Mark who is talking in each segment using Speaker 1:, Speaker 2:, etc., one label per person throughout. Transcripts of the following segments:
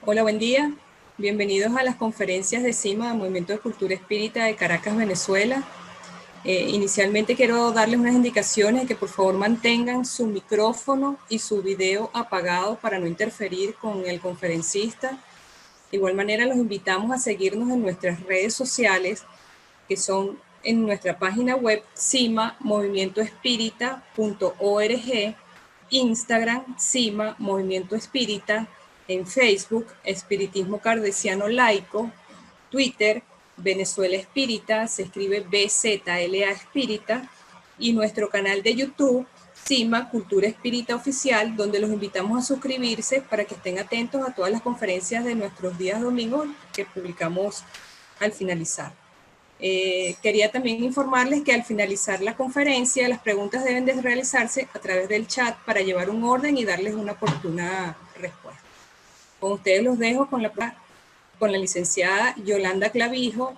Speaker 1: Hola, buen día. Bienvenidos a las conferencias de CIMA, Movimiento de Cultura Espírita de Caracas, Venezuela. Inicialmente quiero darles unas indicaciones de que por favor mantengan su micrófono y su video apagado para no interferir con el conferencista. De igual manera los invitamos a seguirnos en nuestras redes sociales, que son en nuestra página web cimamovimientoespírita.org, Instagram CIMA Movimiento Espírita, en Facebook Espiritismo Cardesiano Laico, Twitter Venezuela Espírita, se escribe BZLA Espírita, y nuestro canal de YouTube CIMA Cultura Espírita Oficial, donde los invitamos a suscribirse para que estén atentos a todas las conferencias de nuestros días domingos que publicamos al finalizar. Quería también informarles que al finalizar la conferencia las preguntas deben de realizarse a través del chat para llevar un orden y darles una oportuna respuesta. Con ustedes los dejo con la licenciada Yolanda Clavijo,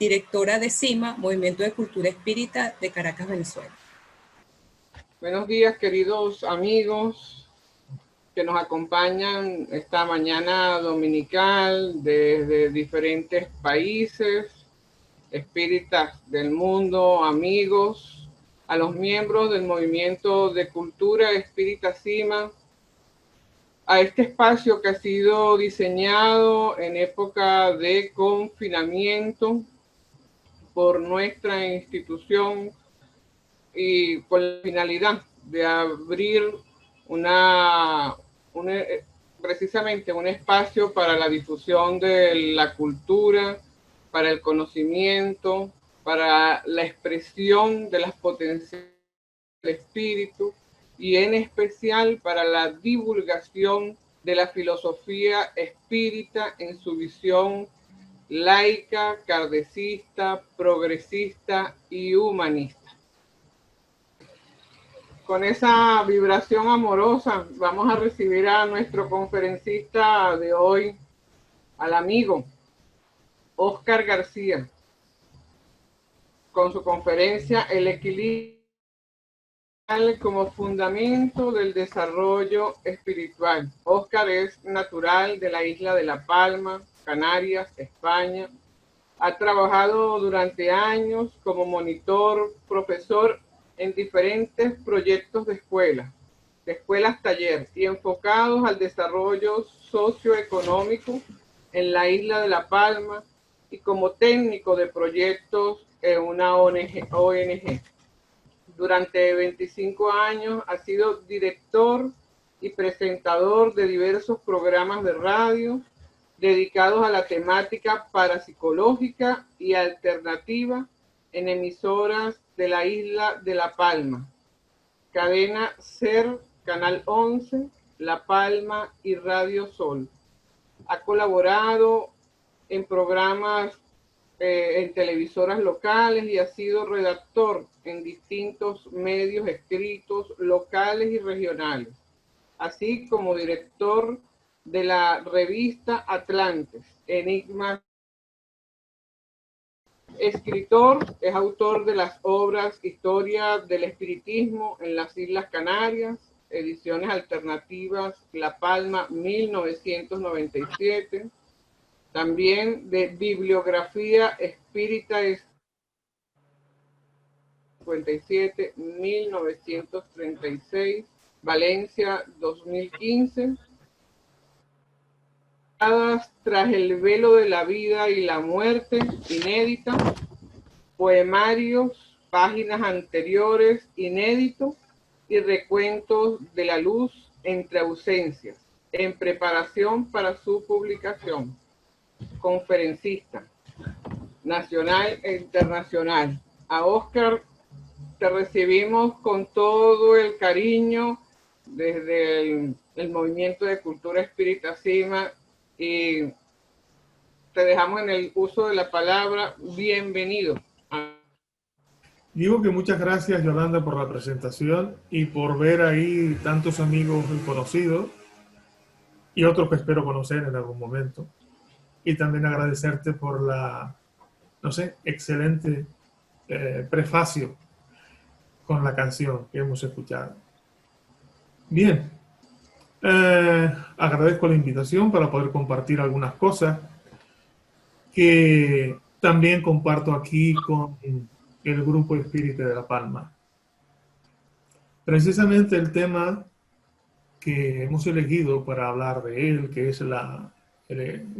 Speaker 1: directora de CIMA, Movimiento de Cultura Espírita de Caracas, Venezuela.
Speaker 2: Buenos días, queridos amigos que nos acompañan esta mañana dominical desde diferentes países, espíritas del mundo, amigos, a los miembros del Movimiento de Cultura Espírita CIMA, a este espacio que ha sido diseñado en época de confinamiento por nuestra institución y con la finalidad de abrir precisamente un espacio para la difusión de la cultura, para el conocimiento, para la expresión de las potencialidades del espíritu y en especial para la divulgación de la filosofía espírita en su visión laica, kardecista, progresista y humanista. Con esa vibración amorosa vamos a recibir a nuestro conferencista de hoy, al amigo Óscar García, con su conferencia El equilibrio como fundamento del desarrollo espiritual. Óscar es natural de la isla de La Palma, Canarias, España. Ha trabajado durante años como monitor, profesor en diferentes proyectos de escuelas taller y enfocados al desarrollo socioeconómico en la isla de La Palma y como técnico de proyectos en una ONG. Durante 25 años ha sido director y presentador de diversos programas de radio dedicados a la temática parapsicológica y alternativa en emisoras de la isla de La Palma, Cadena SER, Canal 11, La Palma y Radio Sol. Ha colaborado en programas en televisoras locales y ha sido redactor en distintos medios escritos locales y regionales, así como director de la revista Atlantes, Enigmas. Escritor, es autor de las obras Historia del Espiritismo en las Islas Canarias, Ediciones Alternativas La Palma 1997, también de Bibliografía Espírita 57, 1936, Valencia 2015. Tras el velo de la vida y la muerte, inédita. Poemarios, páginas anteriores, inédito. Y recuentos de la luz entre ausencias, en preparación para su publicación. Conferencista nacional e internacional. A Óscar te recibimos con todo el cariño desde el Movimiento de Cultura Espírita CIMA y te dejamos en el uso de la palabra. Bienvenido.
Speaker 3: Digo que muchas gracias, Yolanda, por la presentación y por ver ahí tantos amigos y conocidos y otros que espero conocer en algún momento. Y también agradecerte por la, excelente prefacio con la canción que hemos escuchado. Bien, Agradezco la invitación para poder compartir algunas cosas que también comparto aquí con el Grupo Espírita de La Palma. Precisamente el tema que hemos elegido para hablar de él, que es el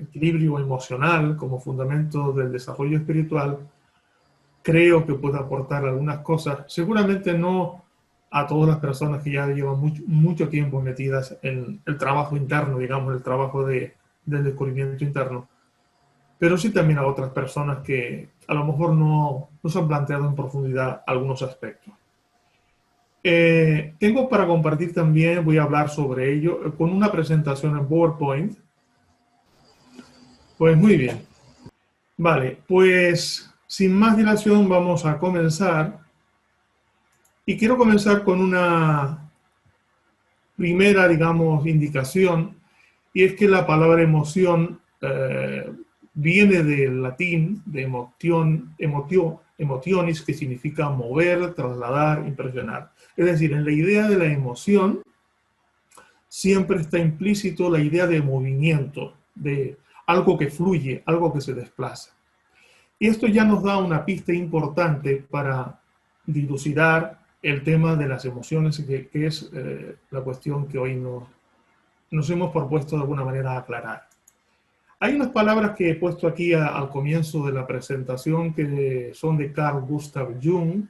Speaker 3: equilibrio emocional como fundamento del desarrollo espiritual, creo que puede aportar algunas cosas, seguramente no a todas las personas que ya llevan mucho tiempo metidas en el trabajo interno, digamos, el trabajo del descubrimiento interno, pero sí también a otras personas que a lo mejor no se han planteado en profundidad algunos aspectos. Tengo para compartir también, voy a hablar sobre ello, con una presentación en PowerPoint. Pues muy bien. Vale, pues sin más dilación vamos a comenzar. Y quiero comenzar con una primera, digamos, indicación, y es que la palabra emoción viene del latín, de emotionis, que significa mover, trasladar, impresionar. Es decir, en la idea de la emoción siempre está implícito la idea de movimiento, de algo que fluye, algo que se desplaza. Y esto ya nos da una pista importante para dilucidar el tema de las emociones, que es la cuestión que hoy nos hemos propuesto de alguna manera aclarar. Hay unas palabras que he puesto aquí al comienzo de la presentación que son de Carl Gustav Jung.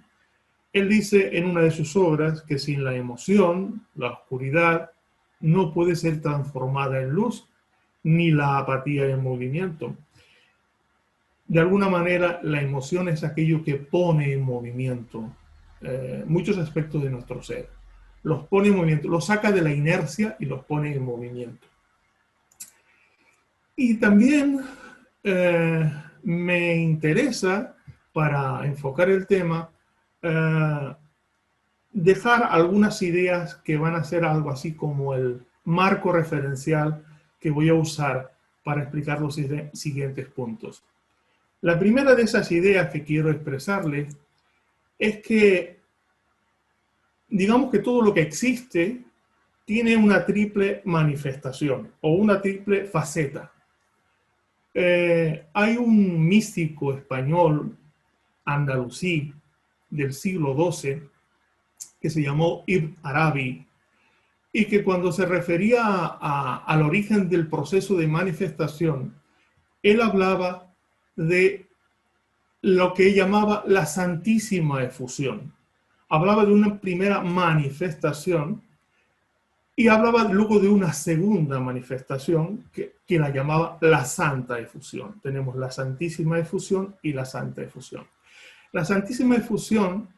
Speaker 3: Él dice en una de sus obras que sin la emoción, la oscuridad no puede ser transformada en luz, ni la apatía en movimiento. De alguna manera, la emoción es aquello que pone en movimiento muchos aspectos de nuestro ser. Los pone en movimiento, los saca de la inercia y los pone en movimiento. Y también me interesa, para enfocar el tema, dejar algunas ideas que van a ser algo así como el marco referencial que voy a usar para explicar los siguientes puntos. La primera de esas ideas que quiero expresarles es que, digamos que todo lo que existe tiene una triple manifestación o una triple faceta. Hay un místico español andalusí del siglo XII que se llamó Ibn Arabi y que cuando se refería al origen del proceso de manifestación, él hablaba de lo que llamaba la santísima efusión. Hablaba de una primera manifestación y hablaba luego de una segunda manifestación que la llamaba la santa efusión. Tenemos la santísima efusión y la santa efusión. La santísima efusión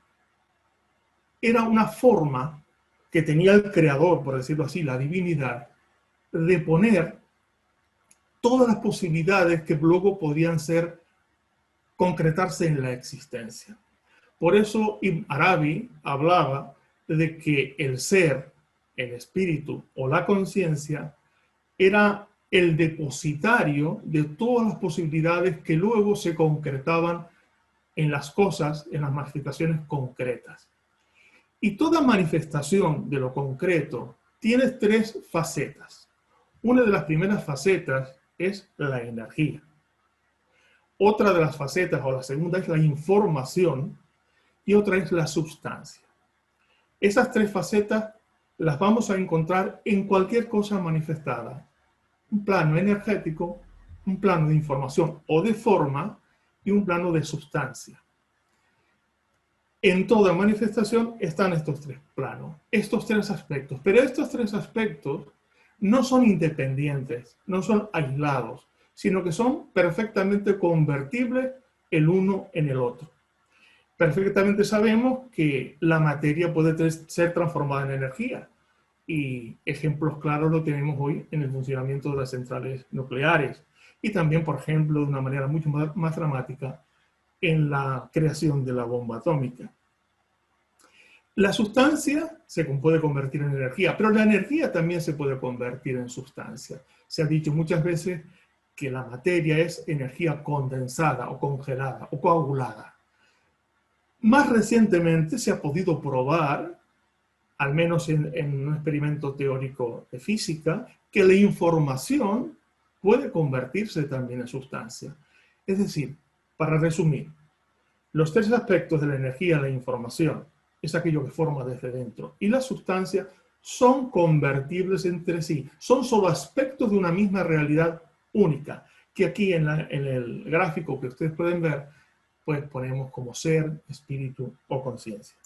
Speaker 3: era una forma que tenía el creador, por decirlo así, la divinidad, de poner todas las posibilidades que luego podían concretarse en la existencia. Por eso Ibn Arabi hablaba de que el ser, el espíritu o la conciencia era el depositario de todas las posibilidades que luego se concretaban en las cosas, en las manifestaciones concretas. Y toda manifestación de lo concreto tiene tres facetas. Una de las primeras facetas es la energía. Otra de las facetas, o la segunda, es la información, y otra es la sustancia. Esas tres facetas las vamos a encontrar en cualquier cosa manifestada. Un plano energético, un plano de información o de forma, y un plano de sustancia. En toda manifestación están estos tres planos, estos tres aspectos. Pero estos tres aspectos no son independientes, no son aislados, sino que son perfectamente convertibles el uno en el otro. Perfectamente sabemos que la materia puede ser transformada en energía. Y ejemplos claros lo tenemos hoy en el funcionamiento de las centrales nucleares. Y también, por ejemplo, de una manera mucho más dramática, en la creación de la bomba atómica. La sustancia se puede convertir en energía, pero la energía también se puede convertir en sustancia. Se ha dicho muchas veces que la materia es energía condensada o congelada o coagulada. Más recientemente se ha podido probar al menos en un experimento teórico de física, que la información puede convertirse también en sustancia. Es decir, para resumir, los tres aspectos de la energía, la información, es aquello que forma desde dentro, y la sustancia son convertibles entre sí, son solo aspectos de una misma realidad única, que aquí en el gráfico que ustedes pueden ver, pues ponemos como ser, espíritu o conciencia.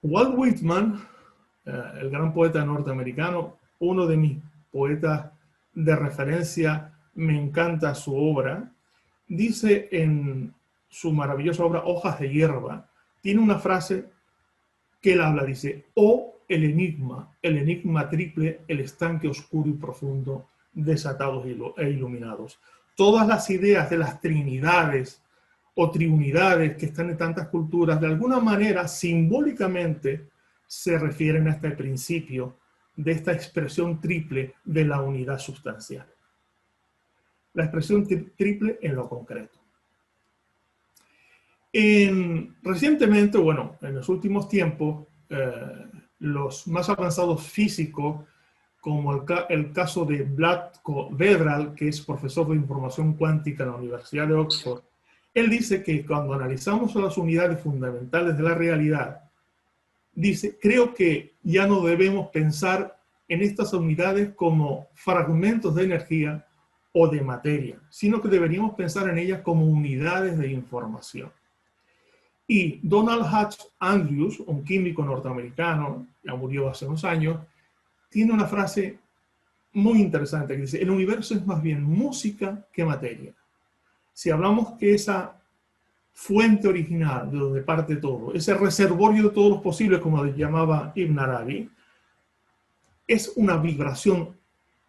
Speaker 3: Walt Whitman, el gran poeta norteamericano, uno de mis poetas de referencia, me encanta su obra, dice en su maravillosa obra Hojas de hierba, tiene una frase que él habla, dice: "Oh, el enigma triple, el estanque oscuro y profundo, desatados e iluminados". Todas las ideas de las trinidades o triunidades que están en tantas culturas, de alguna manera, simbólicamente, se refieren a este principio de esta expresión triple de la unidad sustancial. La expresión triple en lo concreto. Recientemente, bueno, en los últimos tiempos, los más avanzados físicos, como el caso de Vlatko Vedral, que es profesor de información cuántica en la Universidad de Oxford, él dice que cuando analizamos las unidades fundamentales de la realidad, dice: creo que ya no debemos pensar en estas unidades como fragmentos de energía o de materia, sino que deberíamos pensar en ellas como unidades de información. Y Donald Hutch Andrews, un químico norteamericano, ya murió hace unos años, tiene una frase muy interesante que dice: el universo es más bien música que materia. Si hablamos que esa fuente original de donde parte todo, ese reservorio de todos los posibles, como le llamaba Ibn Arabi, es una vibración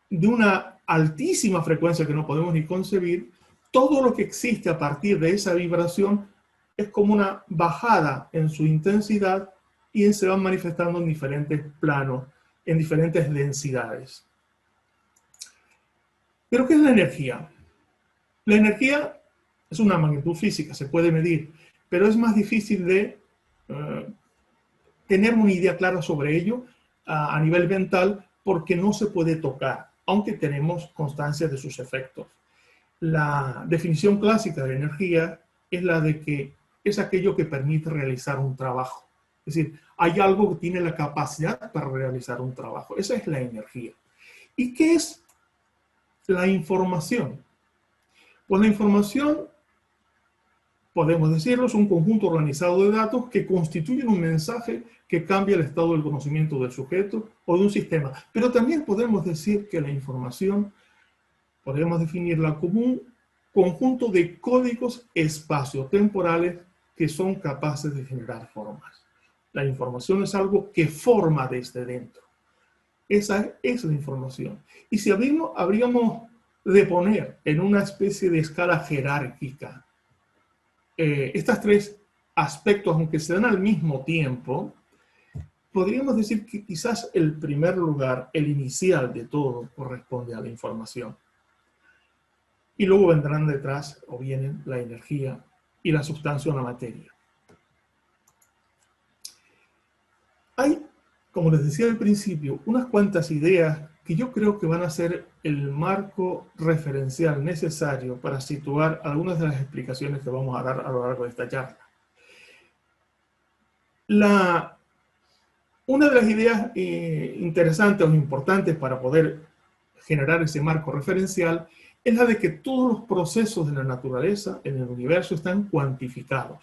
Speaker 3: de una altísima frecuencia que no podemos ni concebir, todo lo que existe a partir de esa vibración es como una bajada en su intensidad y se van manifestando en diferentes planos, en diferentes densidades. ¿Pero qué es la energía? La energía es una magnitud física, se puede medir, pero es más difícil de tener una idea clara sobre ello a nivel mental, porque no se puede tocar, aunque tenemos constancia de sus efectos. La definición clásica de energía es la de que es aquello que permite realizar un trabajo. Es decir, hay algo que tiene la capacidad para realizar un trabajo. Esa es la energía. ¿Y qué es la información? Pues la información, podemos decirlo, es un conjunto organizado de datos que constituyen un mensaje que cambia el estado del conocimiento del sujeto o de un sistema. Pero también podemos decir que la información, podemos definirla como un conjunto de códigos espaciotemporales que son capaces de generar formas. La información es algo que forma desde dentro. Esa es la información. Y si habríamos de poner en una especie de escala jerárquica estos tres aspectos, aunque se dan al mismo tiempo, podríamos decir que quizás el primer lugar, el inicial de todo, corresponde a la información. Y luego vendrán detrás, o vienen, la energía y la sustancia o la materia. Hay, como les decía al principio, unas cuantas ideas que yo creo que van a ser el marco referencial necesario para situar algunas de las explicaciones que vamos a dar a lo largo de esta charla. Una de las ideas interesantes o importantes para poder generar ese marco referencial es la de que todos los procesos de la naturaleza en el universo están cuantificados.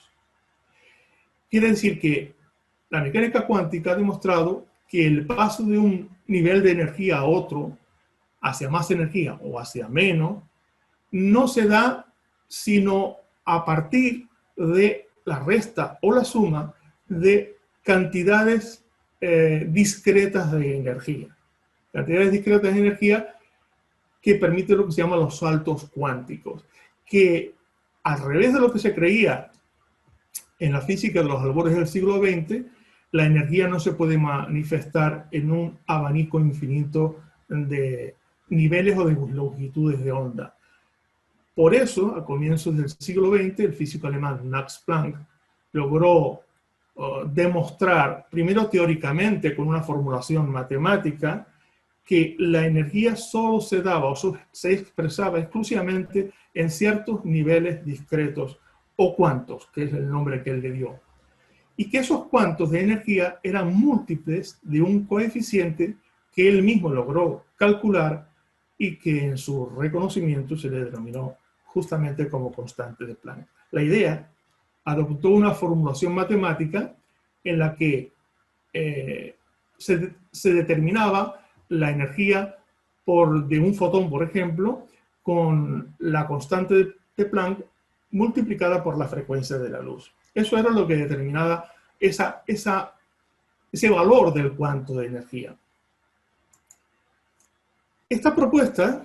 Speaker 3: Quiere decir que la mecánica cuántica ha demostrado que el paso de un nivel de energía a otro, hacia más energía o hacia menos, no se da sino a partir de la resta o la suma de cantidades discretas de energía. Cantidades discretas de energía que permiten lo que se llama los saltos cuánticos, que al revés de lo que se creía en la física de los albores del siglo XX, la energía no se puede manifestar en un abanico infinito de niveles o de longitudes de onda. Por eso, a comienzos del siglo XX, el físico alemán Max Planck logró demostrar, primero teóricamente con una formulación matemática, que la energía solo se daba o se expresaba exclusivamente en ciertos niveles discretos o cuantos, que es el nombre que él le dio. Y que esos cuantos de energía eran múltiples de un coeficiente que él mismo logró calcular y que en su reconocimiento se le denominó justamente como constante de Planck. La idea adoptó una formulación matemática en la que se determinaba la energía de un fotón, por ejemplo, con la constante de Planck multiplicada por la frecuencia de la luz. Eso era lo que determinaba ese valor del cuanto de energía. Esta propuesta,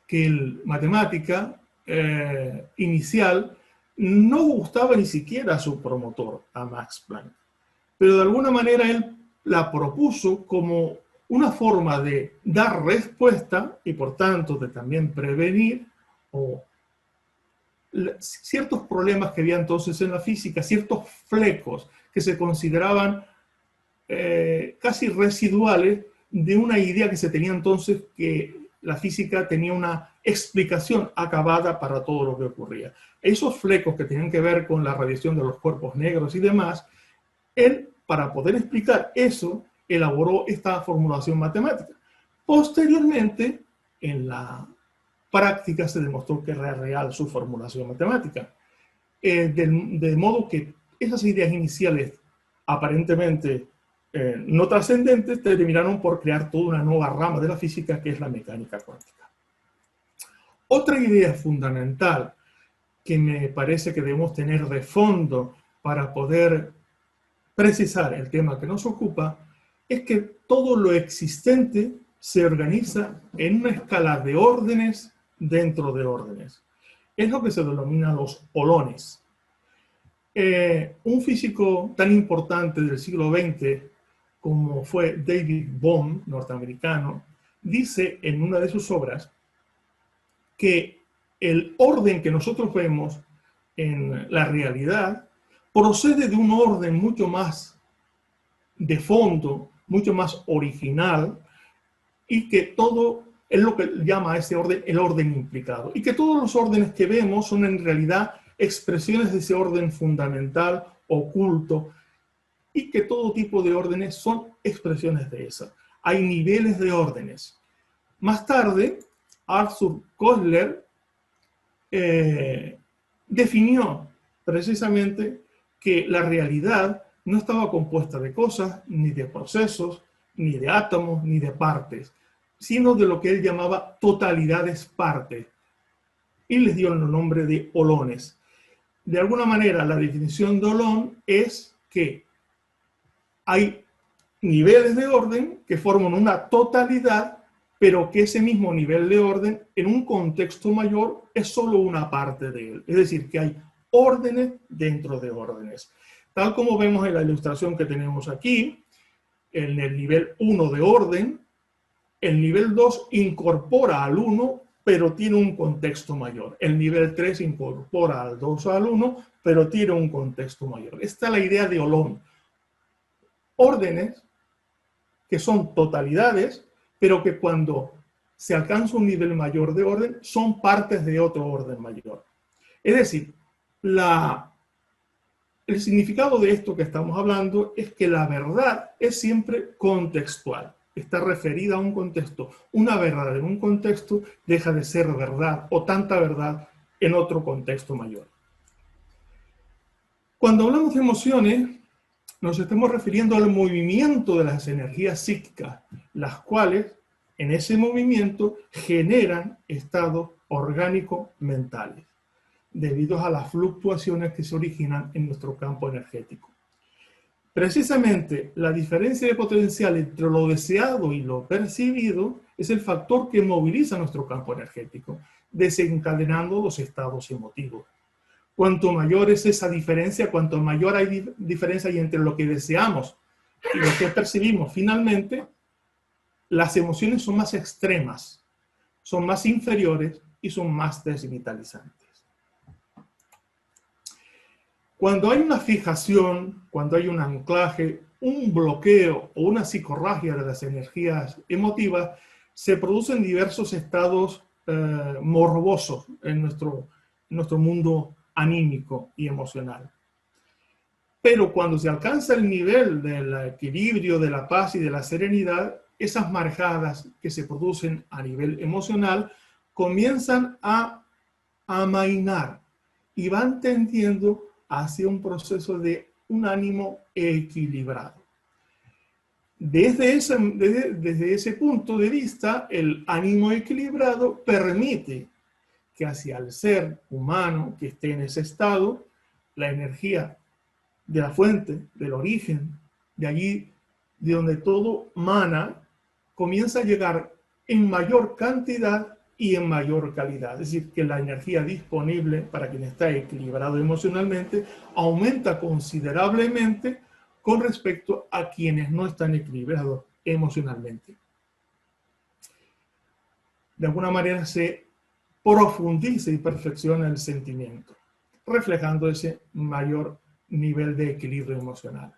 Speaker 3: que el matemática inicial no gustaba ni siquiera a su promotor, a Max Planck, pero de alguna manera él la propuso como una forma de dar respuesta y por tanto de también prevenir ciertos problemas que había entonces en la física, ciertos flecos que se consideraban casi residuales de una idea que se tenía entonces que la física tenía una explicación acabada para todo lo que ocurría. Esos flecos que tenían que ver con la radiación de los cuerpos negros y demás, él, para poder explicar eso, elaboró esta formulación matemática. Posteriormente, en la práctica se demostró que era real su formulación matemática. De modo que esas ideas iniciales aparentemente no trascendentes terminaron por crear toda una nueva rama de la física que es la mecánica cuántica. Otra idea fundamental que me parece que debemos tener de fondo para poder precisar el tema que nos ocupa es que todo lo existente se organiza en una escala de órdenes dentro de órdenes. Es lo que se denomina los holones. Un físico tan importante del siglo XX como fue David Bohm, norteamericano, dice en una de sus obras que el orden que nosotros vemos en la realidad procede de un orden mucho más de fondo, mucho más original, y que todo es lo que llama a ese orden el orden implicado, y que todos los órdenes que vemos son en realidad expresiones de ese orden fundamental, oculto, y que todo tipo de órdenes son expresiones de esa. Hay niveles de órdenes. Más tarde, Arthur Koestler definió precisamente que la realidad no estaba compuesta de cosas, ni de procesos, ni de átomos, ni de partes, sino de lo que él llamaba totalidades partes, y les dio el nombre de holones. De alguna manera, la definición de holón es que hay niveles de orden que forman una totalidad, pero que ese mismo nivel de orden, en un contexto mayor, es solo una parte de él. Es decir, que hay órdenes dentro de órdenes. Tal como vemos en la ilustración que tenemos aquí, en el nivel 1 de orden, el nivel 2 incorpora al 1, pero tiene un contexto mayor. El nivel 3 incorpora al 2 al 1, pero tiene un contexto mayor. Esta es la idea de holón. Órdenes que son totalidades, pero que cuando se alcanza un nivel mayor de orden, son partes de otro orden mayor. Es decir, el significado de esto que estamos hablando es que la verdad es siempre contextual. Está referida a un contexto. Una verdad en un contexto deja de ser verdad o tanta verdad en otro contexto mayor. Cuando hablamos de emociones, nos estamos refiriendo al movimiento de las energías psíquicas, las cuales en ese movimiento generan estados orgánicos mentales, debido a las fluctuaciones que se originan en nuestro campo energético. Precisamente la diferencia de potencial entre lo deseado y lo percibido es el factor que moviliza nuestro campo energético, desencadenando los estados emotivos. Cuanto mayor es esa diferencia, cuanto mayor hay diferencia entre lo que deseamos y lo que percibimos, finalmente, las emociones son más extremas, son más inferiores y son más desvitalizantes. Cuando hay una fijación, cuando hay un anclaje, un bloqueo o una psicorragia de las energías emotivas, se producen diversos estados morbosos en nuestro mundo anímico y emocional. Pero cuando se alcanza el nivel del equilibrio, de la paz y de la serenidad, esas marejadas que se producen a nivel emocional comienzan a amainar y van tendiendo hacia un proceso de un ánimo equilibrado. Desde ese punto de vista, el ánimo equilibrado permite que hacia el ser humano que esté en ese estado, la energía de la fuente, del origen, de allí de donde todo mana, comienza a llegar en mayor cantidad y en mayor calidad. Es decir, que la energía disponible para quien está equilibrado emocionalmente aumenta considerablemente con respecto a quienes no están equilibrados emocionalmente. De alguna manera se profundiza y perfecciona el sentimiento, reflejando ese mayor nivel de equilibrio emocional.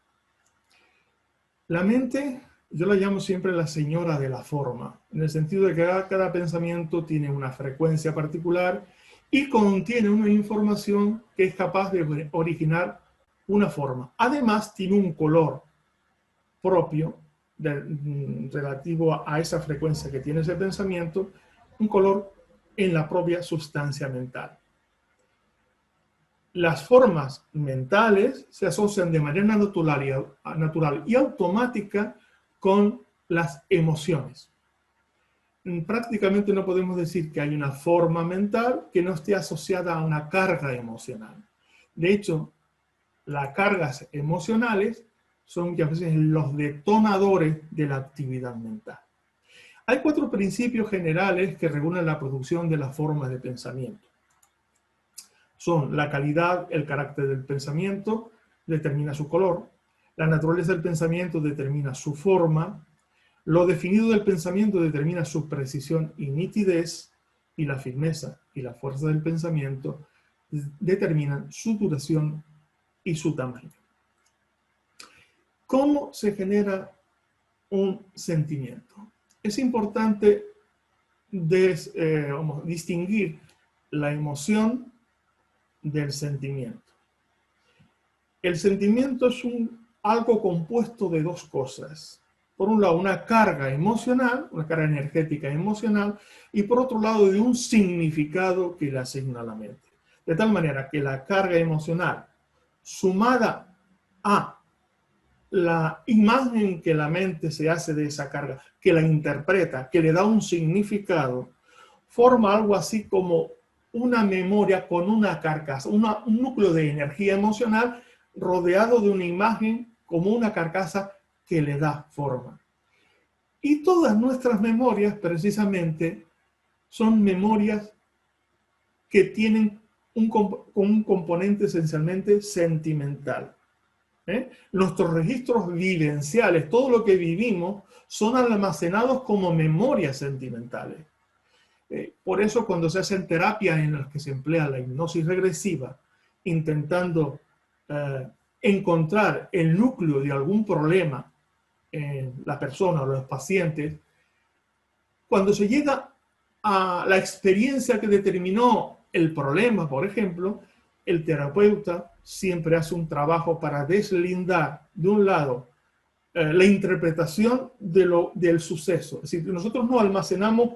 Speaker 3: La mente, yo la llamo siempre la señora de la forma, en el sentido de que cada pensamiento tiene una frecuencia particular y contiene una información que es capaz de originar una forma. Además, tiene un color propio relativo a esa frecuencia que tiene ese pensamiento, un color en la propia sustancia mental. Las formas mentales se asocian de manera natural y automática con las emociones. Prácticamente no podemos decir que hay una forma mental que no esté asociada a una carga emocional. De hecho, las cargas emocionales son muchas veces los detonadores de la actividad mental. Hay 4 principios generales que regulan la producción de las formas de pensamiento. Son la calidad, el carácter del pensamiento, determina su color, la naturaleza del pensamiento determina su forma, lo definido del pensamiento determina su precisión y nitidez, y la firmeza y la fuerza del pensamiento determinan su duración y su tamaño. ¿Cómo se genera un sentimiento? Es importante distinguir la emoción del sentimiento. El sentimiento es algo compuesto de 2 cosas. Por un lado, una carga emocional, una carga energética emocional, y por otro lado, de un significado que le asigna a la mente. De tal manera que la carga emocional, sumada a la imagen que la mente se hace de esa carga, que la interpreta, que le da un significado, forma algo así como una memoria con una carcasa, un núcleo de energía emocional rodeado de una imagen como una carcasa que le da forma. Y todas nuestras memorias, precisamente, son memorias que tienen un componente esencialmente sentimental. Nuestros registros vivenciales, todo lo que vivimos, son almacenados como memorias sentimentales. Por eso cuando se hacen terapias en las que se emplea la hipnosis regresiva, intentando encontrar el núcleo de algún problema en la persona o los pacientes, cuando se llega a la experiencia que determinó el problema, por ejemplo, el terapeuta siempre hace un trabajo para deslindar, de un lado, la interpretación del suceso. Es decir, nosotros no almacenamos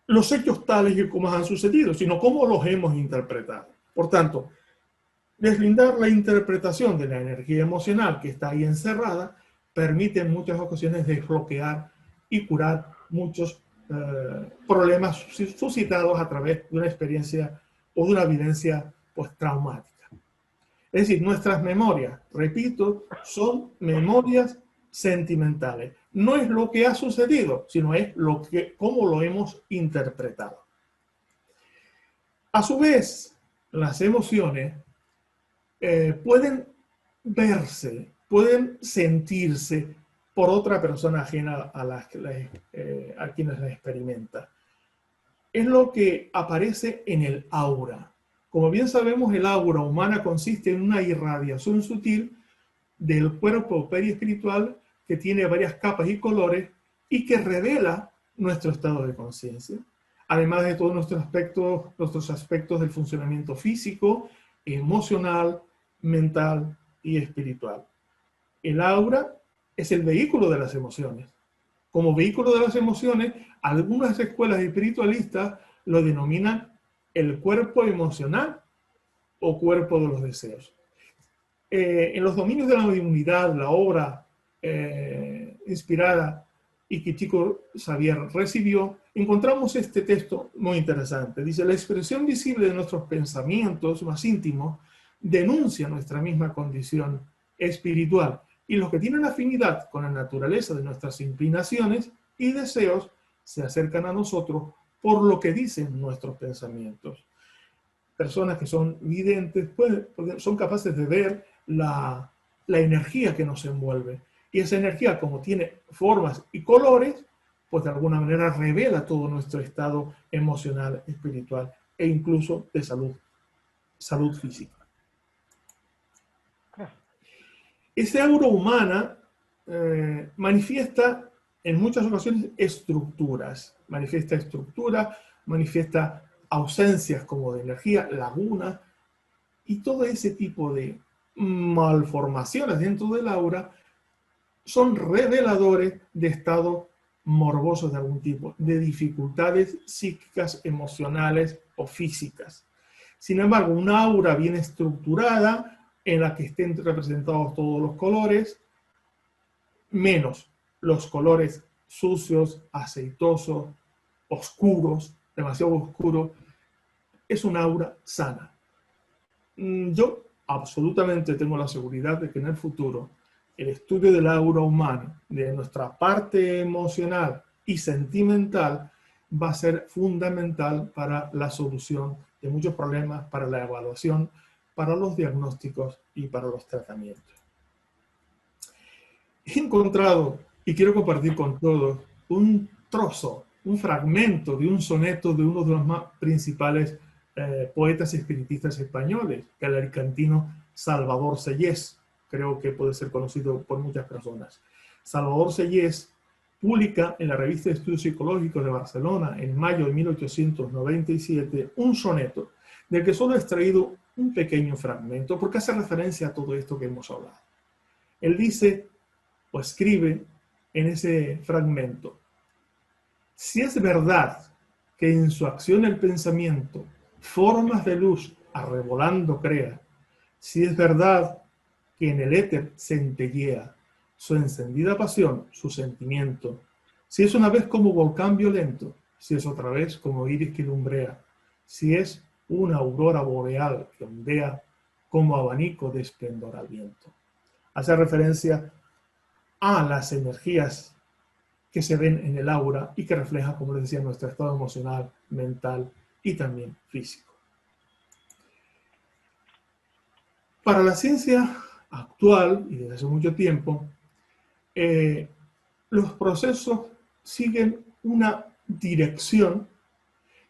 Speaker 3: los hechos tales y como han sucedido, sino cómo los hemos interpretado. Por tanto, deslindar la interpretación de la energía emocional que está ahí encerrada permite en muchas ocasiones desbloquear y curar muchos problemas suscitados a través de una experiencia o de una vivencia pues, traumática. Es decir, nuestras memorias, repito, son memorias sentimentales. No es lo que ha sucedido, sino es cómo lo hemos interpretado. A su vez, las emociones pueden verse, pueden sentirse por otra persona ajena a quienes la experimenta. Es lo que aparece en el aura, Como bien sabemos, el aura humana consiste en una irradiación sutil del cuerpo periespiritual que tiene varias capas y colores y que revela nuestro estado de conciencia, además de todos nuestros aspectos del funcionamiento físico, emocional, mental y espiritual. El aura es el vehículo de las emociones. Como vehículo de las emociones, algunas escuelas espiritualistas lo denominan el cuerpo emocional o cuerpo de los deseos. En los dominios de la mediunidad, la obra inspirada y que Chico Xavier recibió, encontramos este texto muy interesante. Dice: la expresión visible de nuestros pensamientos más íntimos denuncia nuestra misma condición espiritual, y los que tienen afinidad con la naturaleza de nuestras inclinaciones y deseos se acercan a nosotros por lo que dicen nuestros pensamientos. Personas que son videntes son capaces de ver la energía que nos envuelve. Y esa energía, como tiene formas y colores, pues de alguna manera revela todo nuestro estado emocional, espiritual e incluso de salud física. Esa aura humana manifiesta en muchas ocasiones estructuras. Manifiesta ausencias como de energía, lagunas, y todo ese tipo de malformaciones dentro del aura son reveladores de estados morbosos de algún tipo, de dificultades psíquicas, emocionales o físicas. Sin embargo, una aura bien estructurada, en la que estén representados todos los colores, menos los colores sucios, aceitosos, oscuros, demasiado oscuros, es una aura sana. Yo absolutamente tengo la seguridad de que en el futuro el estudio del aura humana, de nuestra parte emocional y sentimental, va a ser fundamental para la solución de muchos problemas, para la evaluación, para los diagnósticos y para los tratamientos. He encontrado, y quiero compartir con todos, un trozo, un fragmento de un soneto de uno de los más principales poetas espiritistas españoles, el alicantino Salvador Sellés. Creo que puede ser conocido por muchas personas. Salvador Sellés publica en la revista de Estudios Psicológicos de Barcelona en mayo de 1897 un soneto del que solo he extraído un pequeño fragmento porque hace referencia a todo esto que hemos hablado. Él dice o escribe en ese fragmento: si es verdad que en su acción el pensamiento formas de luz arrebolando crea, si es verdad que en el éter centellea su encendida pasión, su sentimiento, si es una vez como volcán violento, si es otra vez como iris que lumbrea, si es una aurora boreal que ondea como abanico de esplendor al viento. Hace referencia a las energías que se ven en el aura y que refleja, como les decía, nuestro estado emocional, mental y también físico. Para la ciencia actual y desde hace mucho tiempo, los procesos siguen una dirección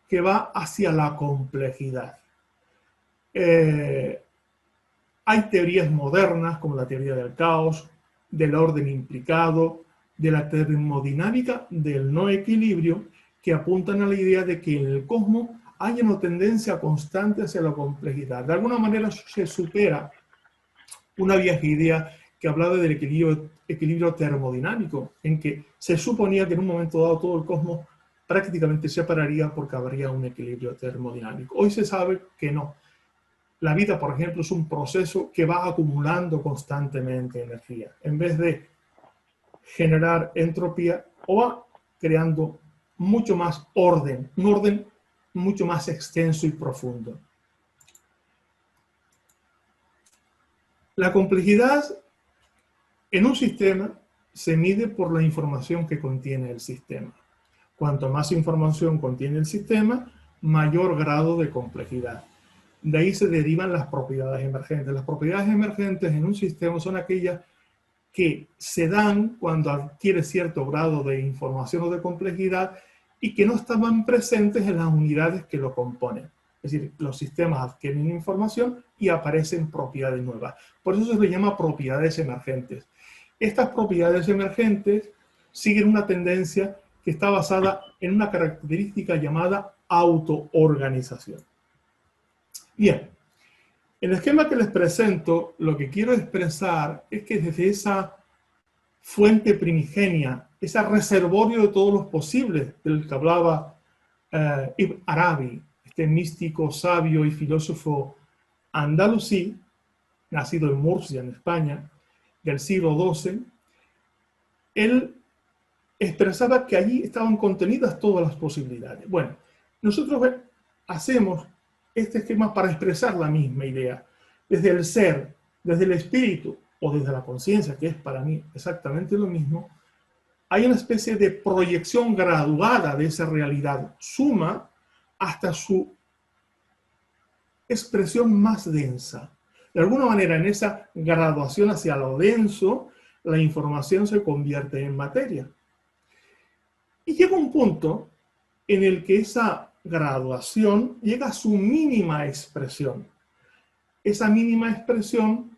Speaker 3: que va hacia la complejidad. Hay teorías modernas como la teoría del caos, del orden implicado, de la termodinámica del no equilibrio, que apuntan a la idea de que en el cosmos hay una tendencia constante hacia la complejidad. De alguna manera se supera una vieja idea que hablaba del equilibrio termodinámico, en que se suponía que en un momento dado todo el cosmos prácticamente se pararía porque habría un equilibrio termodinámico. Hoy se sabe que no. La vida, por ejemplo, es un proceso que va acumulando constantemente energía. En vez de generar entropía, o va creando mucho más orden, un orden mucho más extenso y profundo. La complejidad en un sistema se mide por la información que contiene el sistema. Cuanto más información contiene el sistema, mayor grado de complejidad. De ahí se derivan las propiedades emergentes. Las propiedades emergentes en un sistema son aquellas que se dan cuando adquiere cierto grado de información o de complejidad y que no estaban presentes en las unidades que lo componen. Es decir, los sistemas adquieren información y aparecen propiedades nuevas. Por eso se le llama propiedades emergentes. Estas propiedades emergentes siguen una tendencia que está basada en una característica llamada autoorganización. Bien, en el esquema que les presento, lo que quiero expresar es que desde esa fuente primigenia, ese reservorio de todos los posibles del que hablaba Ibn Arabi, este místico, sabio y filósofo andalusí, nacido en Murcia, en España, del siglo XII, él expresaba que allí estaban contenidas todas las posibilidades. Bueno, nosotros hacemos este esquema para expresar la misma idea. Desde el ser, desde el espíritu o desde la conciencia, que es para mí exactamente lo mismo, hay una especie de proyección graduada de esa realidad suma hasta su expresión más densa. De alguna manera, en esa graduación hacia lo denso, la información se convierte en materia. Y llega un punto en el que esa graduación llega a su mínima expresión. Esa mínima expresión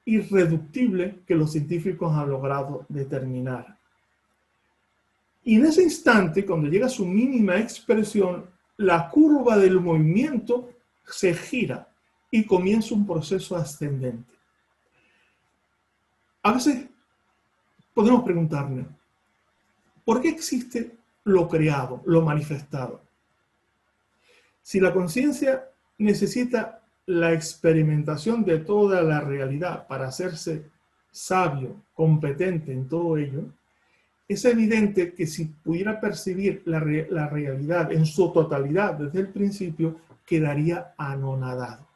Speaker 3: irreductible que los científicos han logrado determinar. Y en ese instante, cuando llega a su mínima expresión, la curva del movimiento se gira y comienza un proceso ascendente. A veces podemos preguntarnos, ¿por qué existe lo creado, lo manifestado? Si la conciencia necesita la experimentación de toda la realidad para hacerse sabio, competente en todo ello, es evidente que si pudiera percibir la realidad en su totalidad desde el principio, quedaría anonadado.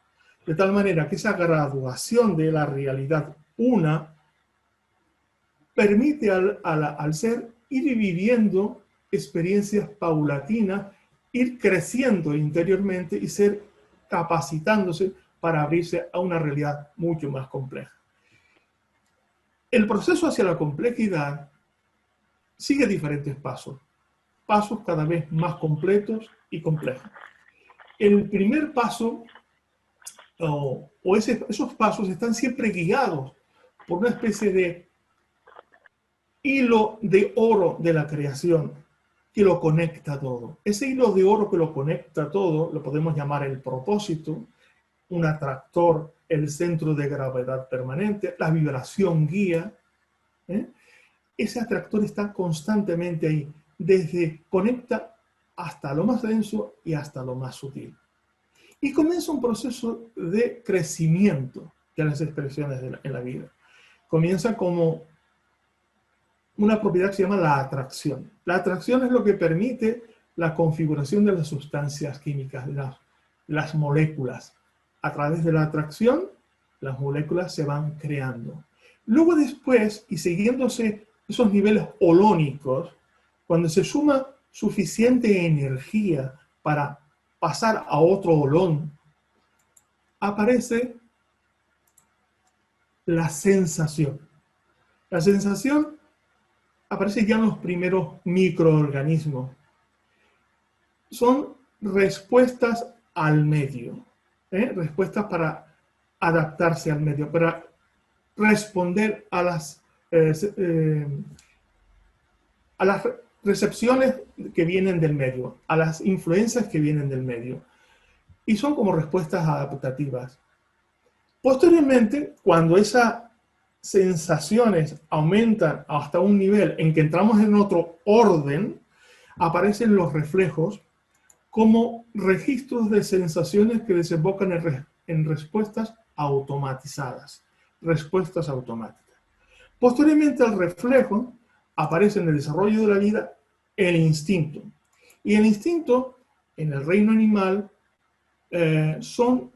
Speaker 3: De tal manera que esa graduación de la realidad una permite al ser ir viviendo experiencias paulatinas, ir creciendo interiormente y ser capacitándose para abrirse a una realidad mucho más compleja. El proceso hacia la complejidad sigue diferentes pasos cada vez más completos y complejos. El primer paso, esos pasos están siempre guiados por una especie de hilo de oro de la creación que lo conecta todo. Ese hilo de oro que lo conecta todo lo podemos llamar el propósito, un atractor, el centro de gravedad permanente, la vibración guía. Ese atractor está constantemente ahí, desde conecta hasta lo más denso y hasta lo más sutil. Y comienza un proceso de crecimiento de las expresiones en la vida. Comienza como una propiedad que se llama la atracción. La atracción es lo que permite la configuración de las sustancias químicas, las moléculas. A través de la atracción, las moléculas se van creando. Luego después, y siguiéndose esos niveles holónicos, cuando se suma suficiente energía para pasar a otro holón, aparece la sensación. La sensación aparece ya en los primeros microorganismos. Son respuestas al medio, respuestas para adaptarse al medio, para responder a las recepciones que vienen del medio, a las influencias que vienen del medio. Y son como respuestas adaptativas. Posteriormente, cuando esas sensaciones aumentan hasta un nivel en que entramos en otro orden, aparecen los reflejos como registros de sensaciones que desembocan en respuestas automatizadas, respuestas automáticas. Posteriormente al reflejo aparece en el desarrollo de la vida el instinto. Y el instinto en el reino animal son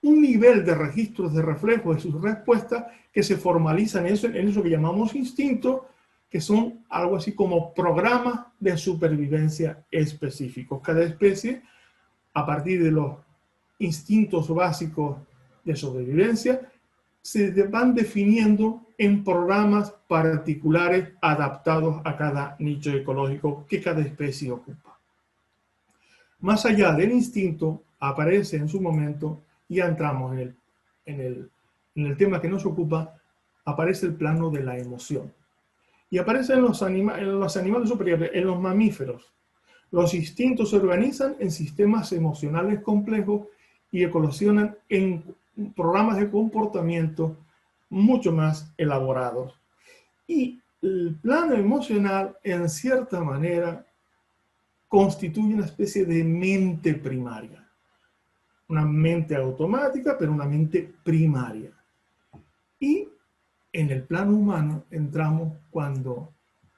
Speaker 3: un nivel de registros de reflejo de sus respuestas que se formalizan en eso que llamamos instinto, que son algo así como programas de supervivencia específicos. Cada especie, a partir de los instintos básicos de sobrevivencia, se van definiendo en programas particulares adaptados a cada nicho ecológico que cada especie ocupa. Más allá del instinto, aparece en su momento, y ya entramos en el tema que nos ocupa, aparece el plano de la emoción. Y aparece en los animales superiores, en los mamíferos. Los instintos se organizan en sistemas emocionales complejos y eclosionan en programas de comportamiento mucho más elaborados. Y el plano emocional, en cierta manera, constituye una especie de mente primaria. Una mente automática, pero una mente primaria. Y en el plano humano entramos cuando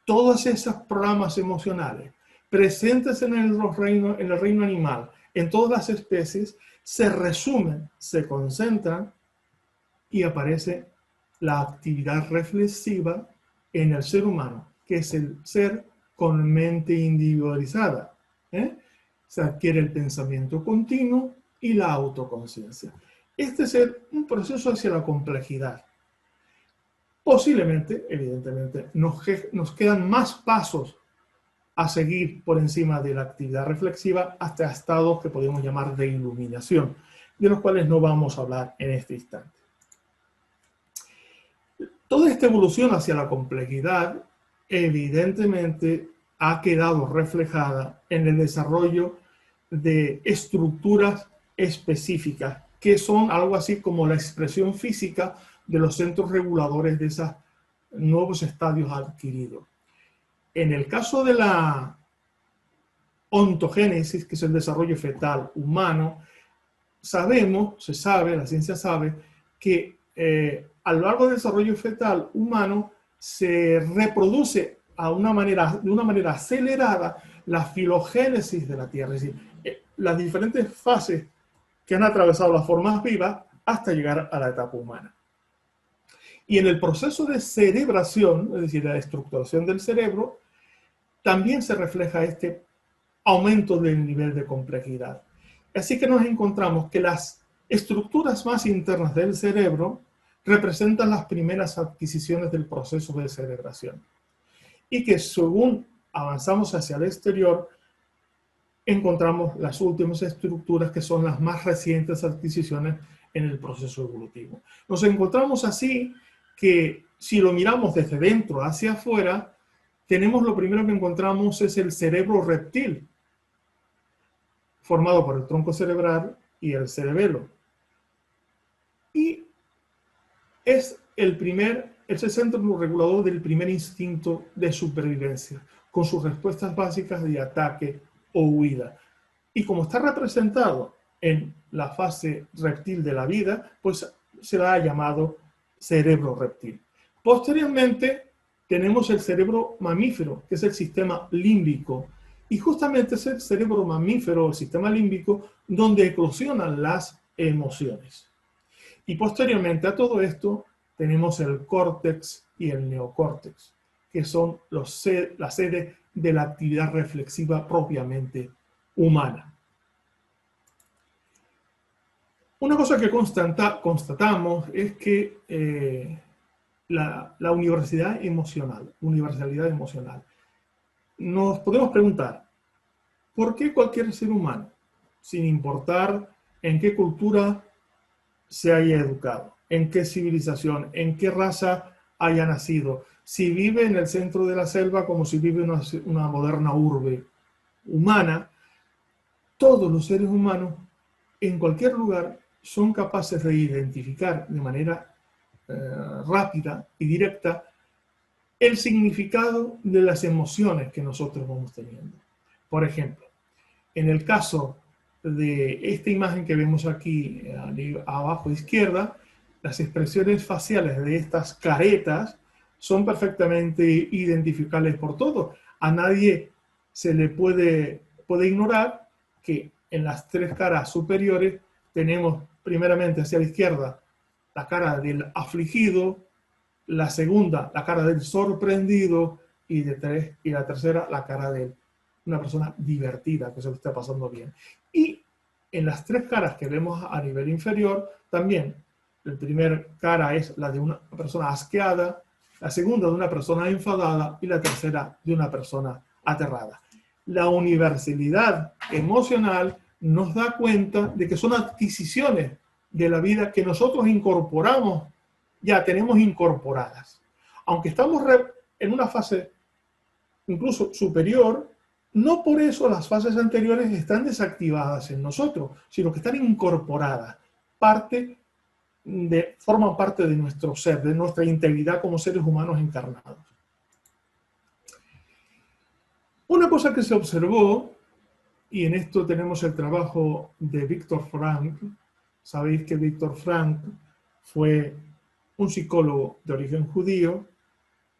Speaker 3: todos esos programas emocionales presentes en el reino animal, en todas las especies, se resumen, se concentran y aparece la actividad reflexiva en el ser humano, que es el ser con mente individualizada. Se adquiere el pensamiento continuo y la autoconciencia. Este es un proceso hacia la complejidad. Posiblemente, evidentemente, nos quedan más pasos a seguir por encima de la actividad reflexiva hasta estados que podemos llamar de iluminación, de los cuales no vamos a hablar en este instante. Toda esta evolución hacia la complejidad, evidentemente, ha quedado reflejada en el desarrollo de estructuras específicas, que son algo así como la expresión física de los centros reguladores de esos nuevos estadios adquiridos. En el caso de la ontogénesis, que es el desarrollo fetal humano, se sabe, la ciencia sabe, que a lo largo del desarrollo fetal humano se reproduce de una manera acelerada la filogénesis de la Tierra, es decir, las diferentes fases que han atravesado las formas vivas hasta llegar a la etapa humana. Y en el proceso de cerebración, es decir, la estructuración del cerebro, también se refleja este aumento del nivel de complejidad. Así que nos encontramos que las estructuras más internas del cerebro representan las primeras adquisiciones del proceso de cerebración. Y que según avanzamos hacia el exterior, encontramos las últimas estructuras que son las más recientes adquisiciones en el proceso evolutivo. Nos encontramos así que si lo miramos desde dentro hacia afuera, lo primero que encontramos es el cerebro reptil, formado por el tronco cerebral y el cerebelo. Y es el centro regulador del primer instinto de supervivencia, con sus respuestas básicas de ataque o huida. Y como está representado en la fase reptil de la vida, pues será llamado cerebro reptil. Posteriormente tenemos el cerebro mamífero, que es el sistema límbico. Y justamente es el cerebro mamífero, el sistema límbico, donde eclosionan las emociones. Y posteriormente a todo esto tenemos el córtex y el neocórtex, que son la sede de la actividad reflexiva propiamente humana. Una cosa que constatamos es que la universalidad emocional, nos podemos preguntar, ¿por qué cualquier ser humano, sin importar en qué cultura se haya educado, en qué civilización, en qué raza haya nacido, si vive en el centro de la selva como si vive en una moderna urbe humana, todos los seres humanos en cualquier lugar son capaces de identificar de manera rápida y directa el significado de las emociones que nosotros vamos teniendo? Por ejemplo, en el caso de esta imagen que vemos aquí abajo a izquierda, las expresiones faciales de estas caretas son perfectamente identificables por todos. A nadie se le puede ignorar que en las tres caras superiores tenemos primeramente hacia la izquierda la cara del afligido, la segunda la cara del sorprendido y la tercera la cara de una persona divertida, que se lo está pasando bien. Y en las tres caras que vemos a nivel inferior, también la primera cara es la de una persona asqueada, la segunda de una persona enfadada y la tercera de una persona aterrada. la universalidad emocional nos da cuenta de que son adquisiciones de la vida que nosotros incorporamos, ya tenemos incorporadas. Aunque estamos en una fase incluso superior, no por eso las fases anteriores están desactivadas en nosotros, sino que están incorporadas, forman parte de nuestro ser, de nuestra integridad como seres humanos encarnados. Una cosa que se observó, y en esto tenemos el trabajo de Viktor Frankl. Sabéis que Viktor Frankl fue un psicólogo de origen judío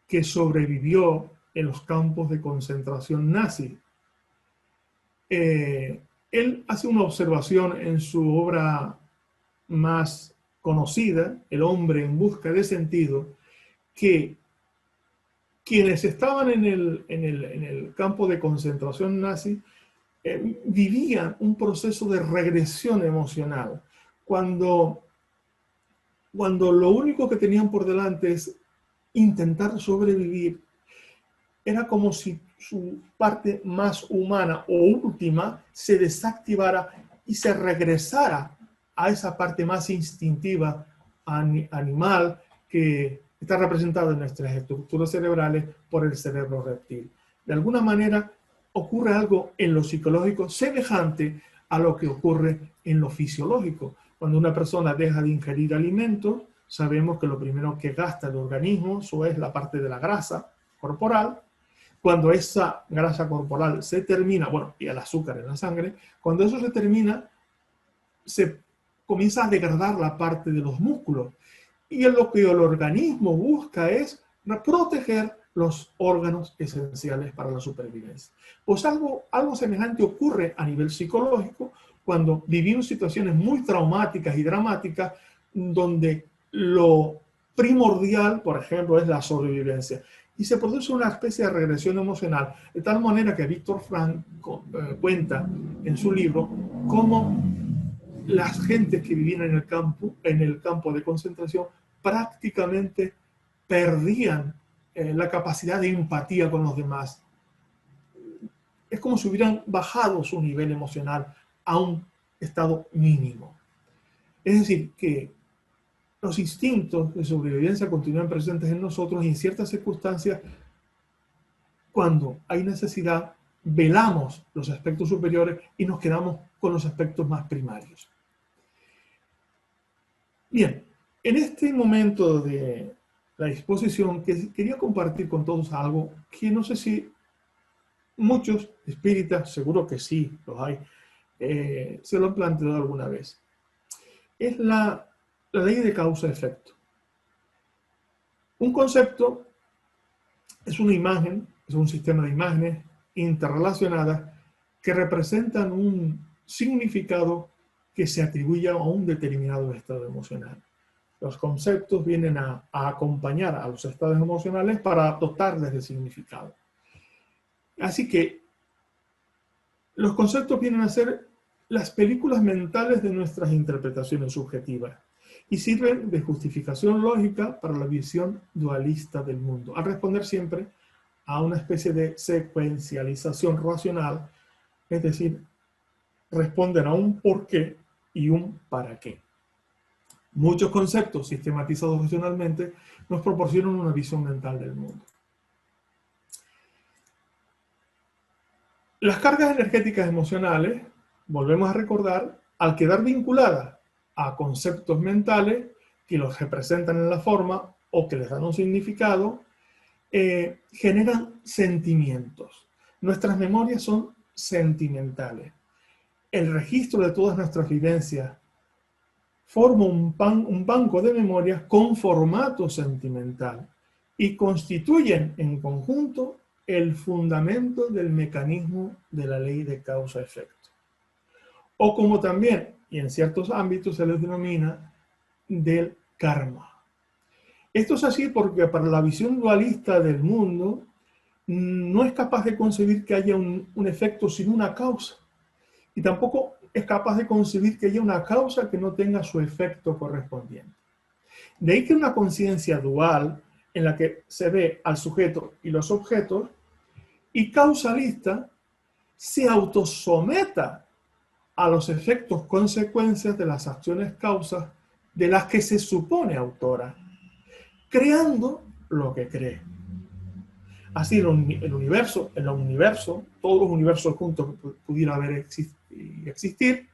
Speaker 3: que sobrevivió en los campos de concentración nazi. Él hace una observación en su obra más conocida, El hombre en busca de sentido, que quienes estaban en el campo de concentración nazi vivían un proceso de regresión emocional, cuando lo único que tenían por delante es intentar sobrevivir. Era como si su parte más humana o última se desactivara y se regresara a esa parte más instintiva, animal, que está representada en nuestras estructuras cerebrales por el cerebro reptil. De alguna manera ocurre algo en lo psicológico semejante a lo que ocurre en lo fisiológico. Cuando una persona deja de ingerir alimentos, sabemos que lo primero que gasta el organismo eso es la parte de la grasa corporal. Cuando esa grasa corporal se termina, bueno, y el azúcar en la sangre, cuando eso se termina, se comienza a degradar la parte de los músculos. Y lo que el organismo busca es proteger los órganos esenciales para la supervivencia. Pues algo semejante ocurre a nivel psicológico cuando vivimos situaciones muy traumáticas y dramáticas donde lo primordial, por ejemplo, es la sobrevivencia. Y se produce una especie de regresión emocional, de tal manera que Viktor Frankl cuenta en su libro cómo las gentes que vivían en el campo de concentración prácticamente perdían la capacidad de empatía con los demás. Es como si hubieran bajado su nivel emocional a un estado mínimo. Es decir, que los instintos de sobrevivencia continúan presentes en nosotros y en ciertas circunstancias, cuando hay necesidad, velamos los aspectos superiores y nos quedamos con los aspectos más primarios. Bien, en este momento de la exposición quería compartir con todos algo que no sé si muchos espíritas, seguro que sí, los hay, se lo han planteado alguna vez. Es la ley de causa-efecto. Un concepto es una imagen, es un sistema de imágenes interrelacionadas que representan un significado que se atribuye a un determinado estado emocional. Los conceptos vienen a acompañar a los estados emocionales para dotarles de significado. Así que los conceptos vienen a ser las películas mentales de nuestras interpretaciones subjetivas y sirven de justificación lógica para la visión dualista del mundo, al responder siempre a una especie de secuencialización racional, es decir, responden a un por qué y un para qué. Muchos conceptos sistematizados racionalmente nos proporcionan una visión mental del mundo. Las cargas energéticas emocionales, volvemos a recordar, al quedar vinculadas a conceptos mentales que los representan en la forma o que les dan un significado, generan sentimientos. Nuestras memorias son sentimentales. El registro de todas nuestras vivencias forma un banco de memorias con formato sentimental y constituyen en conjunto el fundamento del mecanismo de la ley de causa-efecto. O como también, y en ciertos ámbitos se les denomina, del karma. Esto es así porque para la visión dualista del mundo no es capaz de concebir que haya un efecto sin una causa. Y tampoco es capaz de concebir que haya una causa que no tenga su efecto correspondiente. De ahí que una conciencia dual, en la que se ve al sujeto y los objetos, y causalista, se autosometa a los efectos consecuencias de las acciones causas de las que se supone autora, creando lo que cree. Así el universo, todos los universos juntos que pudiera haber existir,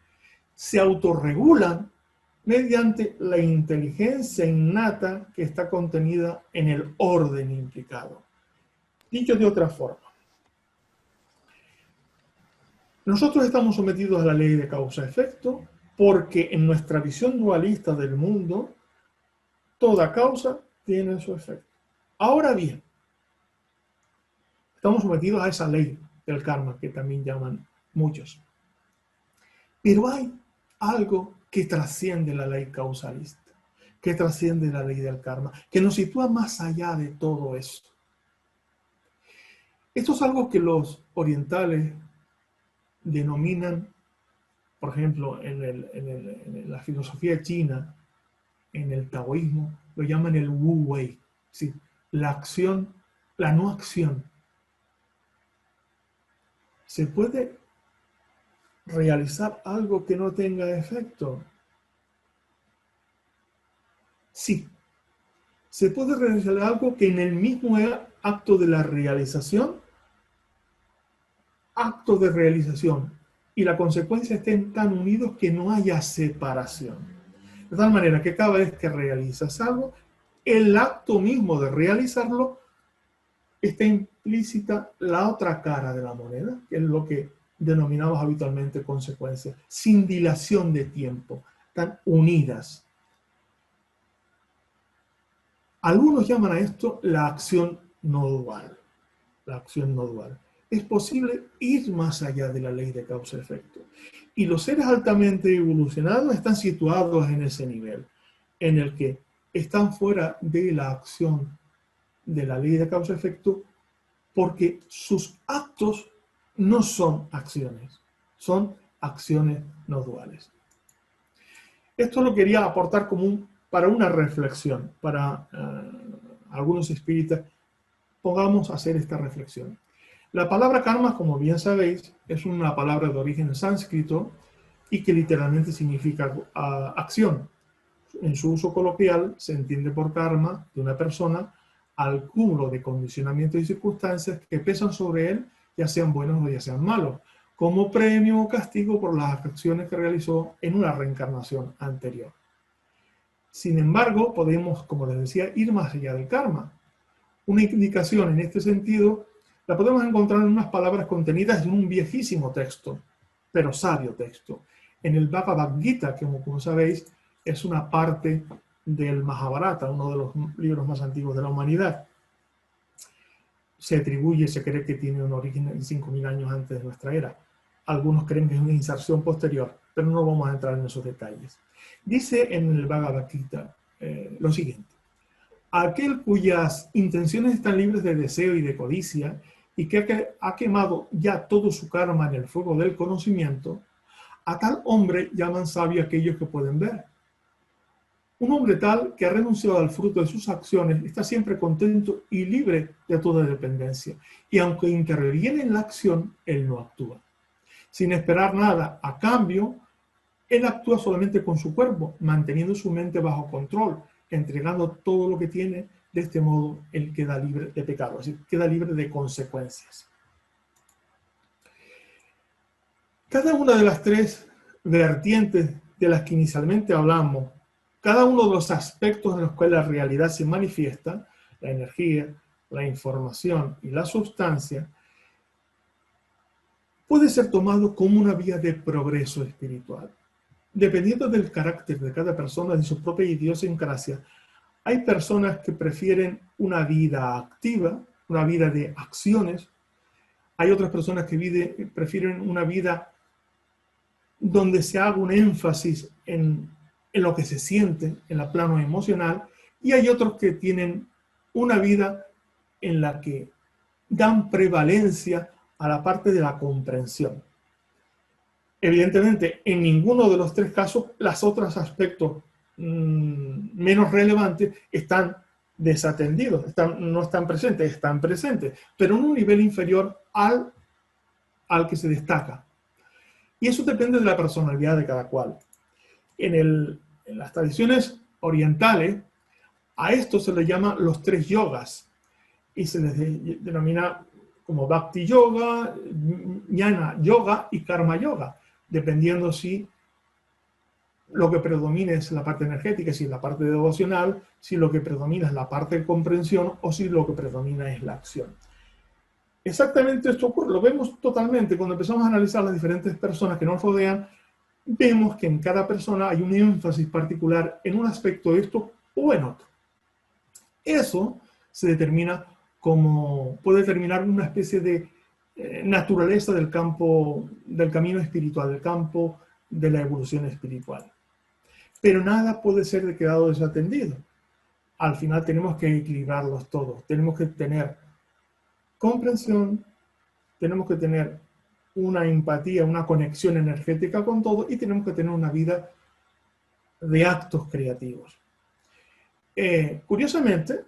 Speaker 3: se autorregulan mediante la inteligencia innata que está contenida en el orden implicado. Dicho de otra forma, nosotros estamos sometidos a la ley de causa-efecto porque en nuestra visión dualista del mundo, toda causa tiene su efecto. Ahora bien, estamos sometidos a esa ley del karma que también llaman muchos. Pero hay algo que trasciende la ley causalista, que trasciende la ley del karma, que nos sitúa más allá de todo eso. Esto es algo que los orientales denominan, por ejemplo, en la filosofía china, en el taoísmo, lo llaman el Wu Wei, ¿sí? La acción, la no acción. ¿Se puede realizar algo que no tenga efecto? Sí. Se puede realizar algo que en el mismo acto de la realización, acto de realización y la consecuencia estén tan unidos que no haya separación. De tal manera que cada vez que realizas algo, el acto mismo de realizarlo está implícita la otra cara de la moneda, que es lo que denominamos habitualmente consecuencias, sin dilación de tiempo, están unidas. Algunos llaman a esto la acción no dual. La acción no dual. Es posible ir más allá de la ley de causa-efecto. Y los seres altamente evolucionados están situados en ese nivel, en el que están fuera de la acción de la ley de causa-efecto porque sus actos no son acciones, son acciones no duales. Esto lo quería aportar como para una reflexión, para algunos espíritas, pongamos a hacer esta reflexión. La palabra karma, como bien sabéis, es una palabra de origen sánscrito y que literalmente significa acción. En su uso coloquial se entiende por karma de una persona al cúmulo de condicionamientos y circunstancias que pesan sobre él, ya sean buenos o ya sean malos, como premio o castigo por las acciones que realizó en una reencarnación anterior. Sin embargo, podemos, como les decía, ir más allá del karma. Una indicación en este sentido la podemos encontrar en unas palabras contenidas en un viejísimo texto, pero sabio texto. En el Bhagavad Gita, que como sabéis, es una parte del Mahabharata, uno de los libros más antiguos de la humanidad. Se cree que tiene un origen de 5.000 años antes de nuestra era. Algunos creen que es una inserción posterior, pero no vamos a entrar en esos detalles. Dice en el Bhagavad Gita lo siguiente: aquel cuyas intenciones están libres de deseo y de codicia, y que ha quemado ya todo su karma en el fuego del conocimiento, a tal hombre llaman sabio aquellos que pueden ver. Un hombre tal que ha renunciado al fruto de sus acciones está siempre contento y libre de toda dependencia. Y aunque interviene en la acción, él no actúa. Sin esperar nada a cambio, él actúa solamente con su cuerpo, manteniendo su mente bajo control, entregando todo lo que tiene. De este modo, él queda libre de pecado, es decir, queda libre de consecuencias. Cada una de las tres vertientes de las que inicialmente hablamos, cada uno de los aspectos en los cuales la realidad se manifiesta, la energía, la información y la sustancia, puede ser tomado como una vía de progreso espiritual. Dependiendo del carácter de cada persona, de su propia idiosincrasia, hay personas que prefieren una vida activa, una vida de acciones. Hay otras personas que prefieren una vida donde se haga un énfasis en lo que se siente, en el plano emocional. Y hay otros que tienen una vida en la que dan prevalencia a la parte de la comprensión. Evidentemente, en ninguno de los tres casos, los otros aspectos menos relevantes están desatendidos, no están presentes, están presentes, pero en un nivel inferior al al que se destaca. Y eso depende de la personalidad de cada cual. En las tradiciones orientales, a esto se le llama los 3 yogas y se les denomina como Bhakti Yoga, Jnana Yoga y Karma Yoga, dependiendo si lo que predomina es la parte energética, si es la parte devocional, si lo que predomina es la parte de comprensión o si lo que predomina es la acción. Exactamente esto ocurre, lo vemos totalmente cuando empezamos a analizar las diferentes personas que nos rodean. Vemos que en cada persona hay un énfasis particular en un aspecto de esto o en otro. Eso se determina como, puede determinar una especie de naturaleza del campo, del camino espiritual, del campo de la evolución espiritual. Pero nada puede ser quedado desatendido. Al final tenemos que equilibrarlos todos. Tenemos que tener comprensión, tenemos que tener una empatía, una conexión energética con todo y tenemos que tener una vida de actos creativos. Curiosamente,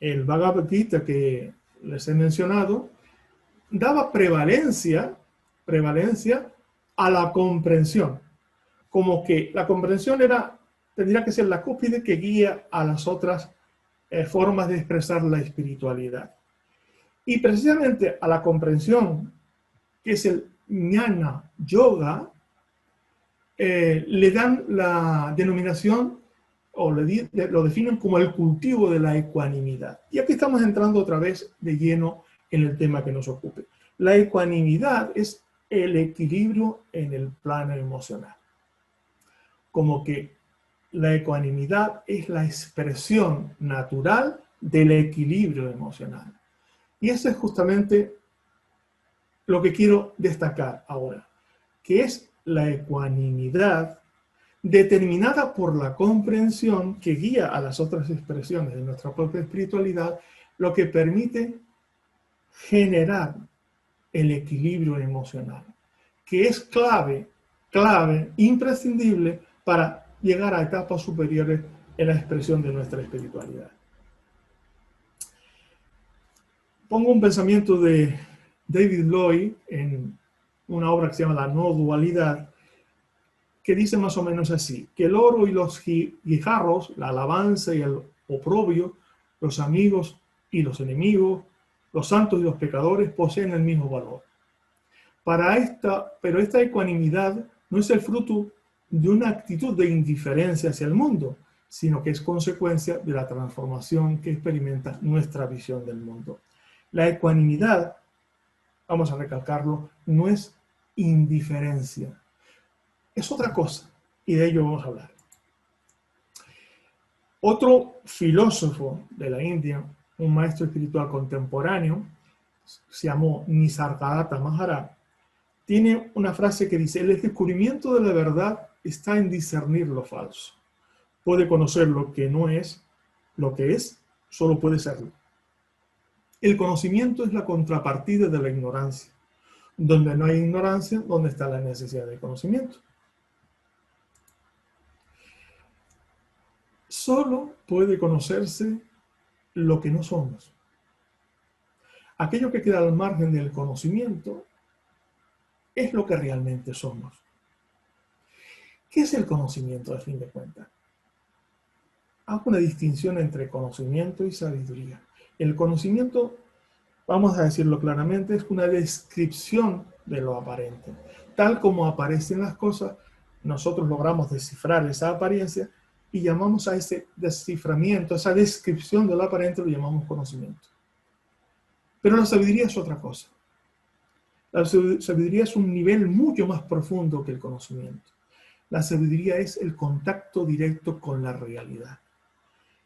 Speaker 3: el Bhagavad Gita que les he mencionado daba prevalencia a la comprensión, como que la comprensión tendría que ser la cúspide que guía a las otras formas de expresar la espiritualidad. Y precisamente a la comprensión, que es el Jnana Yoga, le dan la denominación o lo definen como el cultivo de la ecuanimidad. Y aquí estamos entrando otra vez de lleno en el tema que nos ocupe. La ecuanimidad es el equilibrio en el plano emocional. Como que la ecuanimidad es la expresión natural del equilibrio emocional. Y eso es justamente lo que quiero destacar ahora, que es la ecuanimidad determinada por la comprensión que guía a las otras expresiones de nuestra propia espiritualidad, lo que permite generar el equilibrio emocional, que es clave, imprescindible para llegar a etapas superiores en la expresión de nuestra espiritualidad. Pongo un pensamiento de David Lloyd en una obra que se llama La no dualidad, que dice más o menos así, que el oro y los guijarros, la alabanza y el oprobio, los amigos y los enemigos, los santos y los pecadores poseen el mismo valor. Pero esta ecuanimidad no es el fruto de una actitud de indiferencia hacia el mundo, sino que es consecuencia de la transformación que experimenta nuestra visión del mundo. La ecuanimidad, vamos a recalcarlo, no es indiferencia. Es otra cosa, y de ello vamos a hablar. Otro filósofo de la India, un maestro espiritual contemporáneo, se llamó Nisargadatta Maharaj, tiene una frase que dice: el descubrimiento de la verdad está en discernir lo falso. Puede conocer lo que no es, lo que es, solo puede serlo. El conocimiento es la contrapartida de la ignorancia. Donde no hay ignorancia, ¿dónde está la necesidad de conocimiento? Solo puede conocerse lo que no somos. Aquello que queda al margen del conocimiento es lo que realmente somos. ¿Qué es el conocimiento, a fin de cuentas? Hago una distinción entre conocimiento y sabiduría. El conocimiento, vamos a decirlo claramente, es una descripción de lo aparente. Tal como aparecen las cosas, nosotros logramos descifrar esa apariencia y llamamos a ese desciframiento, esa descripción del aparente, lo llamamos conocimiento. Pero la sabiduría es otra cosa. La sabiduría es un nivel mucho más profundo que el conocimiento. La sabiduría es el contacto directo con la realidad.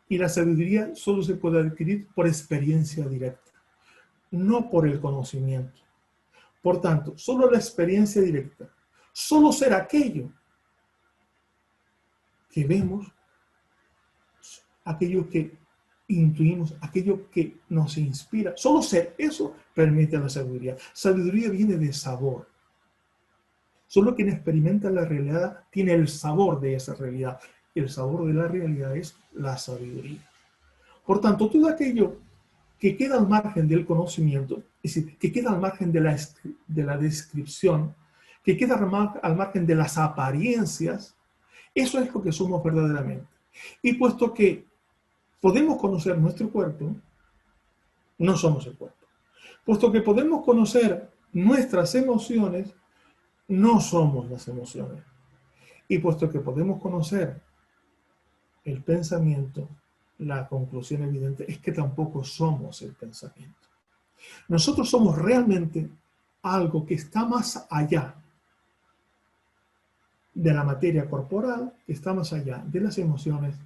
Speaker 3: Y la sabiduría solo se puede adquirir por experiencia directa, no por el conocimiento. Por tanto, solo la experiencia directa, solo ser aquello que vemos, aquello que intuimos, aquello que nos inspira, solo ser eso permite la sabiduría. Sabiduría viene de sabor. Solo quien experimenta la realidad tiene el sabor de esa realidad. El sabor de la realidad es la sabiduría. Por tanto, todo aquello que queda al margen del conocimiento, es decir, que queda al margen de la descripción, que queda al margen de las apariencias, eso es lo que somos verdaderamente. Y puesto que podemos conocer nuestro cuerpo, no somos el cuerpo. Puesto que podemos conocer nuestras emociones, no somos las emociones. Y puesto que podemos conocer el pensamiento, la conclusión evidente es que tampoco somos el pensamiento. Nosotros somos realmente algo que está más allá de la materia corporal, que está más allá de las emociones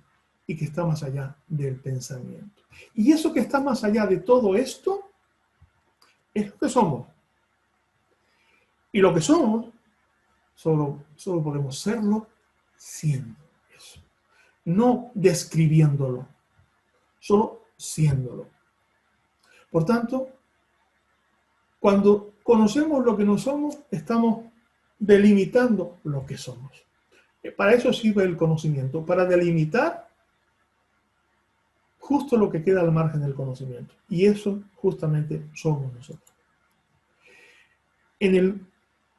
Speaker 3: y que está más allá del pensamiento. Y eso que está más allá de todo esto es lo que somos. Y lo que somos, solo podemos serlo siendo eso. No describiéndolo, solo siéndolo. Por tanto, cuando conocemos lo que no somos, estamos delimitando lo que somos. Para eso sirve el conocimiento, para delimitar justo lo que queda al margen del conocimiento. Y eso justamente somos nosotros. En el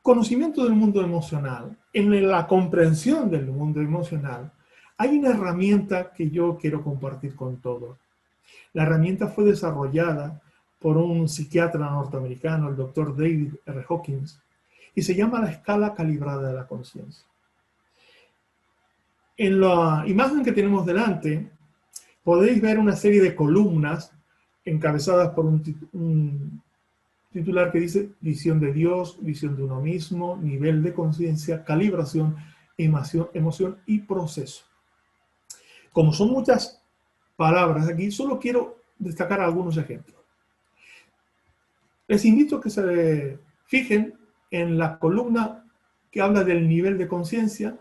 Speaker 3: conocimiento del mundo emocional, en la comprensión del mundo emocional, hay una herramienta que yo quiero compartir con todos. La herramienta fue desarrollada por un psiquiatra norteamericano, el doctor David R. Hawkins, y se llama la escala calibrada de la conciencia. En la imagen que tenemos delante, podéis ver una serie de columnas encabezadas por un titular que dice visión de Dios, visión de uno mismo, nivel de conciencia, calibración, emoción y proceso. Como son muchas palabras aquí, solo quiero destacar algunos ejemplos. Les invito a que se fijen en la columna que habla del nivel de conciencia,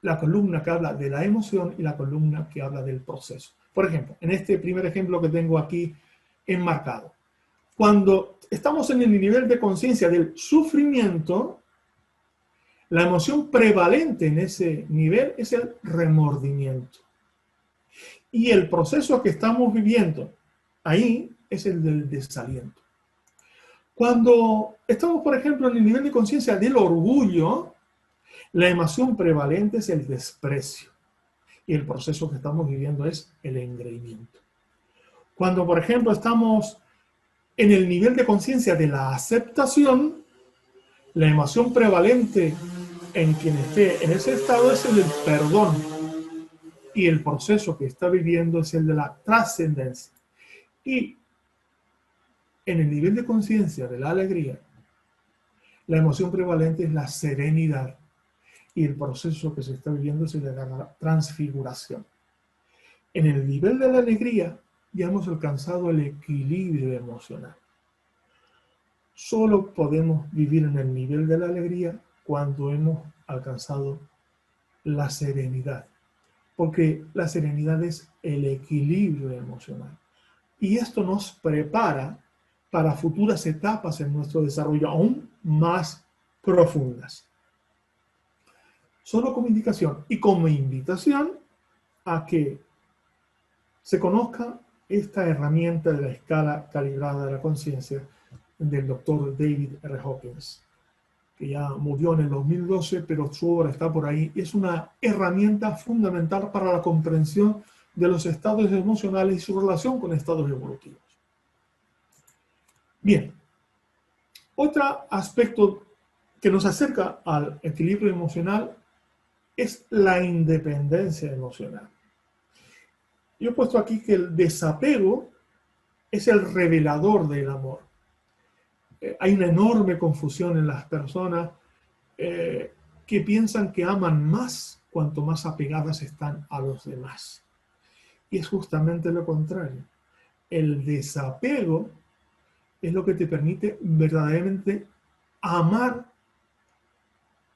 Speaker 3: la columna que habla de la emoción y la columna que habla del proceso. Por ejemplo, en este primer ejemplo que tengo aquí enmarcado, cuando estamos en el nivel de conciencia del sufrimiento, la emoción prevalente en ese nivel es el remordimiento. Y el proceso que estamos viviendo ahí es el del desaliento. Cuando estamos, por ejemplo, en el nivel de conciencia del orgullo, la emoción prevalente es el desprecio. Y el proceso que estamos viviendo es el engreimiento. Cuando, por ejemplo, estamos en el nivel de conciencia de la aceptación, la emoción prevalente en quien esté en ese estado es el del perdón. Y el proceso que está viviendo es el de la trascendencia. Y en el nivel de conciencia de la alegría, la emoción prevalente es la serenidad. Y el proceso que se está viviendo es el de la transfiguración. En el nivel de la alegría ya hemos alcanzado el equilibrio emocional. Solo podemos vivir en el nivel de la alegría cuando hemos alcanzado la serenidad. Porque la serenidad es el equilibrio emocional. Y esto nos prepara para futuras etapas en nuestro desarrollo aún más profundas. Solo como indicación y como invitación a que se conozca esta herramienta de la escala calibrada de la conciencia del doctor David R. Hawkins, que ya murió en el 2012, pero su obra está por ahí. Es una herramienta fundamental para la comprensión de los estados emocionales y su relación con estados evolutivos. Bien, otro aspecto que nos acerca al equilibrio emocional es la independencia emocional. Yo he puesto aquí que el desapego es el revelador del amor. Hay una enorme confusión en las personas que piensan que aman más cuanto más apegadas están a los demás. Y es justamente lo contrario. El desapego es lo que te permite verdaderamente amar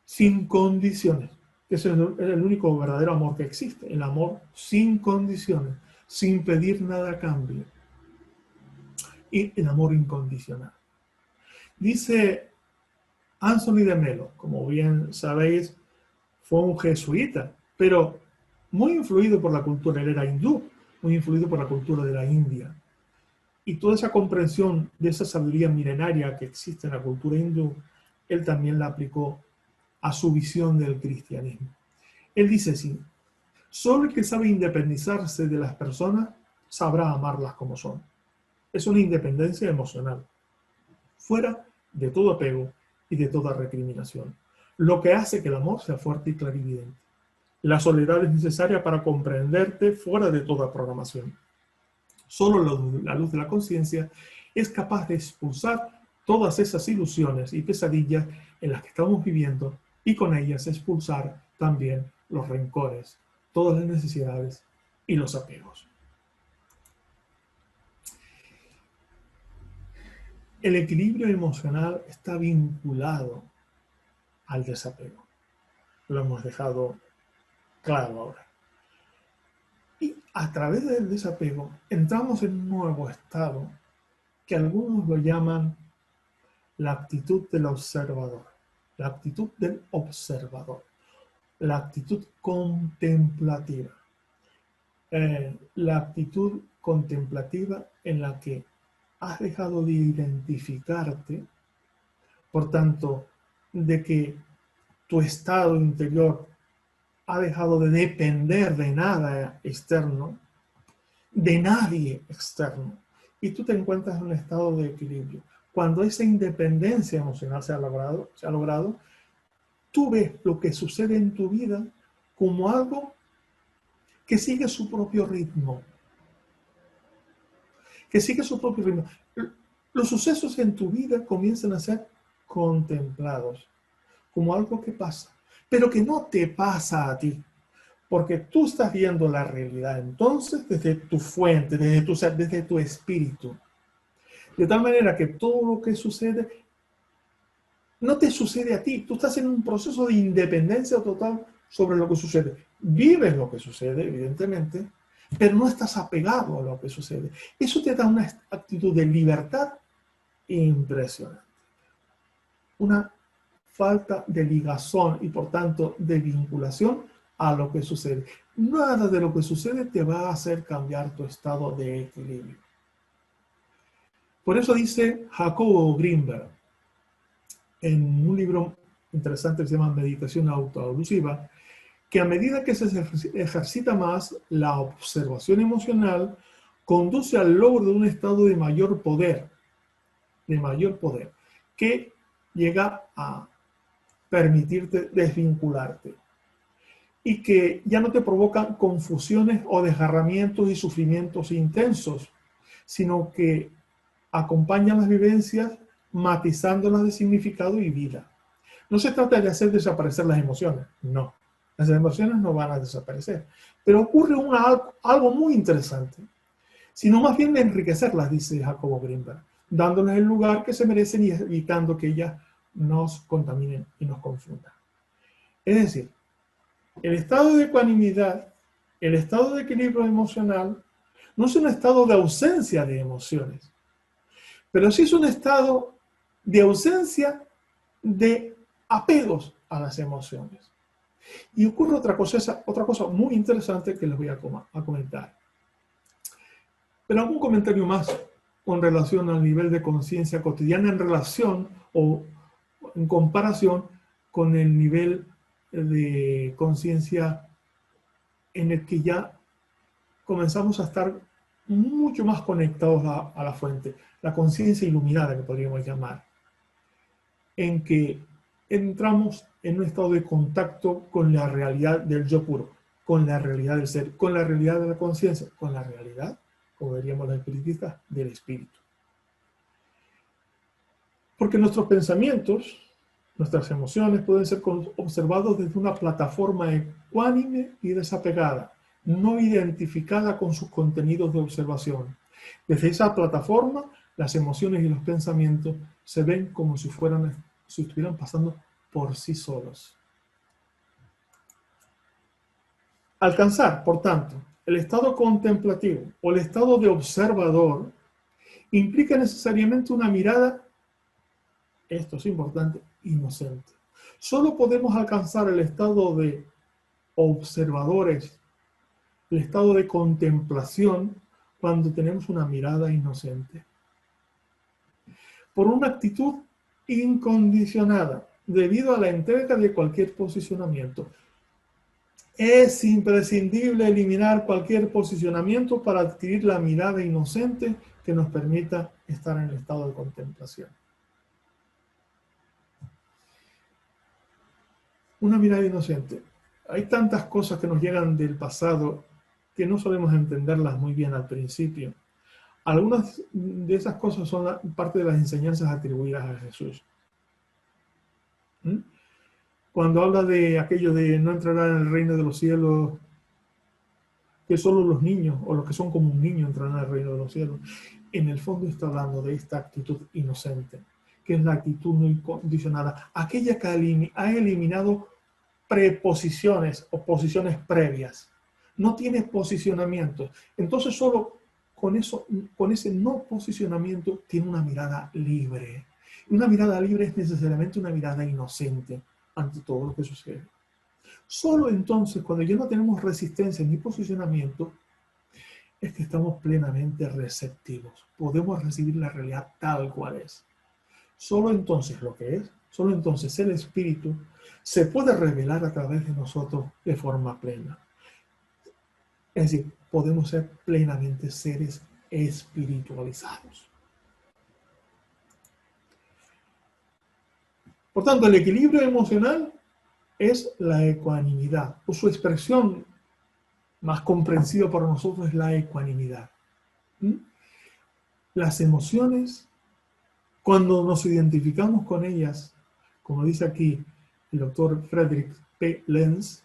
Speaker 3: sin condiciones. Ese es el único verdadero amor que existe. El amor sin condiciones, sin pedir nada a cambio. Y el amor incondicional. Dice Anthony de Melo, como bien sabéis, fue un jesuita, pero muy influido por la cultura, él era hindú, muy influido por la cultura de la India. Y toda esa comprensión de esa sabiduría milenaria que existe en la cultura hindú, él también la aplicó a su visión del cristianismo. Él dice así: solo el que sabe independizarse de las personas sabrá amarlas como son. Es una independencia emocional, fuera de todo apego y de toda recriminación, lo que hace que el amor sea fuerte y clarividente. La soledad es necesaria para comprenderte fuera de toda programación. Solo la luz de la conciencia es capaz de expulsar todas esas ilusiones y pesadillas en las que estamos viviendo, y con ellas expulsar también los rencores, todas las necesidades y los apegos. El equilibrio emocional está vinculado al desapego. Lo hemos dejado claro ahora. Y a través del desapego entramos en un nuevo estado que algunos lo llaman la actitud del observador, la actitud del observador, la actitud contemplativa. La actitud contemplativa en la que has dejado de identificarte, por tanto, de que tu estado interior ha dejado de depender de nada externo, de nadie externo, y tú te encuentras en un estado de equilibrio. Cuando esa independencia emocional se ha logrado, tú ves lo que sucede en tu vida como algo que sigue su propio ritmo. Los sucesos en tu vida comienzan a ser contemplados como algo que pasa, pero que no te pasa a ti, porque tú estás viendo la realidad entonces desde tu fuente, desde tu ser, desde tu espíritu. De tal manera que todo lo que sucede no te sucede a ti. Tú estás en un proceso de independencia total sobre lo que sucede. Vives lo que sucede, evidentemente, pero no estás apegado a lo que sucede. Eso te da una actitud de libertad impresionante. Una falta de ligazón y, por tanto, de vinculación a lo que sucede. Nada de lo que sucede te va a hacer cambiar tu estado de equilibrio. Por eso dice Jacobo Grinberg, en un libro interesante que se llama Meditación Autoalusiva, que a medida que se ejercita más la observación emocional, conduce al logro de un estado de mayor poder, que llega a permitirte desvincularte y que ya no te provocan confusiones o desgarramientos y sufrimientos intensos, sino que acompañan las vivencias matizándolas de significado y vida. No se trata de hacer desaparecer las emociones, no. Las emociones no van a desaparecer. Pero ocurre algo muy interesante, sino más bien de enriquecerlas, dice Jacobo Grinberg, dándoles el lugar que se merecen y evitando que ellas nos contaminen y nos confundan. Es decir, el estado de ecuanimidad, el estado de equilibrio emocional, no es un estado de ausencia de emociones, pero sí es un estado de ausencia de apegos a las emociones. Y ocurre otra cosa muy interesante que les voy a comentar. Pero algún comentario más con relación al nivel de conciencia cotidiana en relación o en comparación con el nivel de conciencia en el que ya comenzamos a estar mucho más conectados a la fuente, la conciencia iluminada que podríamos llamar, en que entramos en un estado de contacto con la realidad del yo puro, con la realidad del ser, con la realidad de la conciencia, con la realidad, como diríamos los espiritistas, del espíritu. Porque nuestros pensamientos, nuestras emociones pueden ser observados desde una plataforma ecuánime y desapegada, no identificada con sus contenidos de observación. Desde esa plataforma, las emociones y los pensamientos se ven como si estuvieran pasando por sí solos. Alcanzar, por tanto, el estado contemplativo o el estado de observador implica necesariamente una mirada, esto es importante, inocente. Solo podemos alcanzar el estado de observadores, el estado de contemplación, cuando tenemos una mirada inocente. Por una actitud incondicionada, debido a la entrega de cualquier posicionamiento. Es imprescindible eliminar cualquier posicionamiento para adquirir la mirada inocente que nos permita estar en el estado de contemplación. Una mirada inocente. Hay tantas cosas que nos llegan del pasado que no solemos entenderlas muy bien al principio. Algunas de esas cosas son parte de las enseñanzas atribuidas a Jesús. Cuando habla de aquello de no entrarán en el reino de los cielos, que solo los niños o los que son como un niño entrarán al reino de los cielos, en el fondo está hablando de esta actitud inocente, que es la actitud no incondicionada, aquella que ha eliminado preposiciones o posiciones previas. No tiene posicionamiento. Entonces solo con ese no posicionamiento tiene una mirada libre. Y una mirada libre es necesariamente una mirada inocente ante todo lo que sucede. Solo entonces, cuando ya no tenemos resistencia ni posicionamiento, es que estamos plenamente receptivos. Podemos recibir la realidad tal cual es. Solo entonces lo que es, solo entonces el Espíritu se puede revelar a través de nosotros de forma plena. Es decir, podemos ser plenamente seres espiritualizados. Por tanto, el equilibrio emocional es la ecuanimidad, o su expresión más comprensiva para nosotros es la ecuanimidad. Las emociones, cuando nos identificamos con ellas, como dice aquí el doctor Frederick P. Lenz,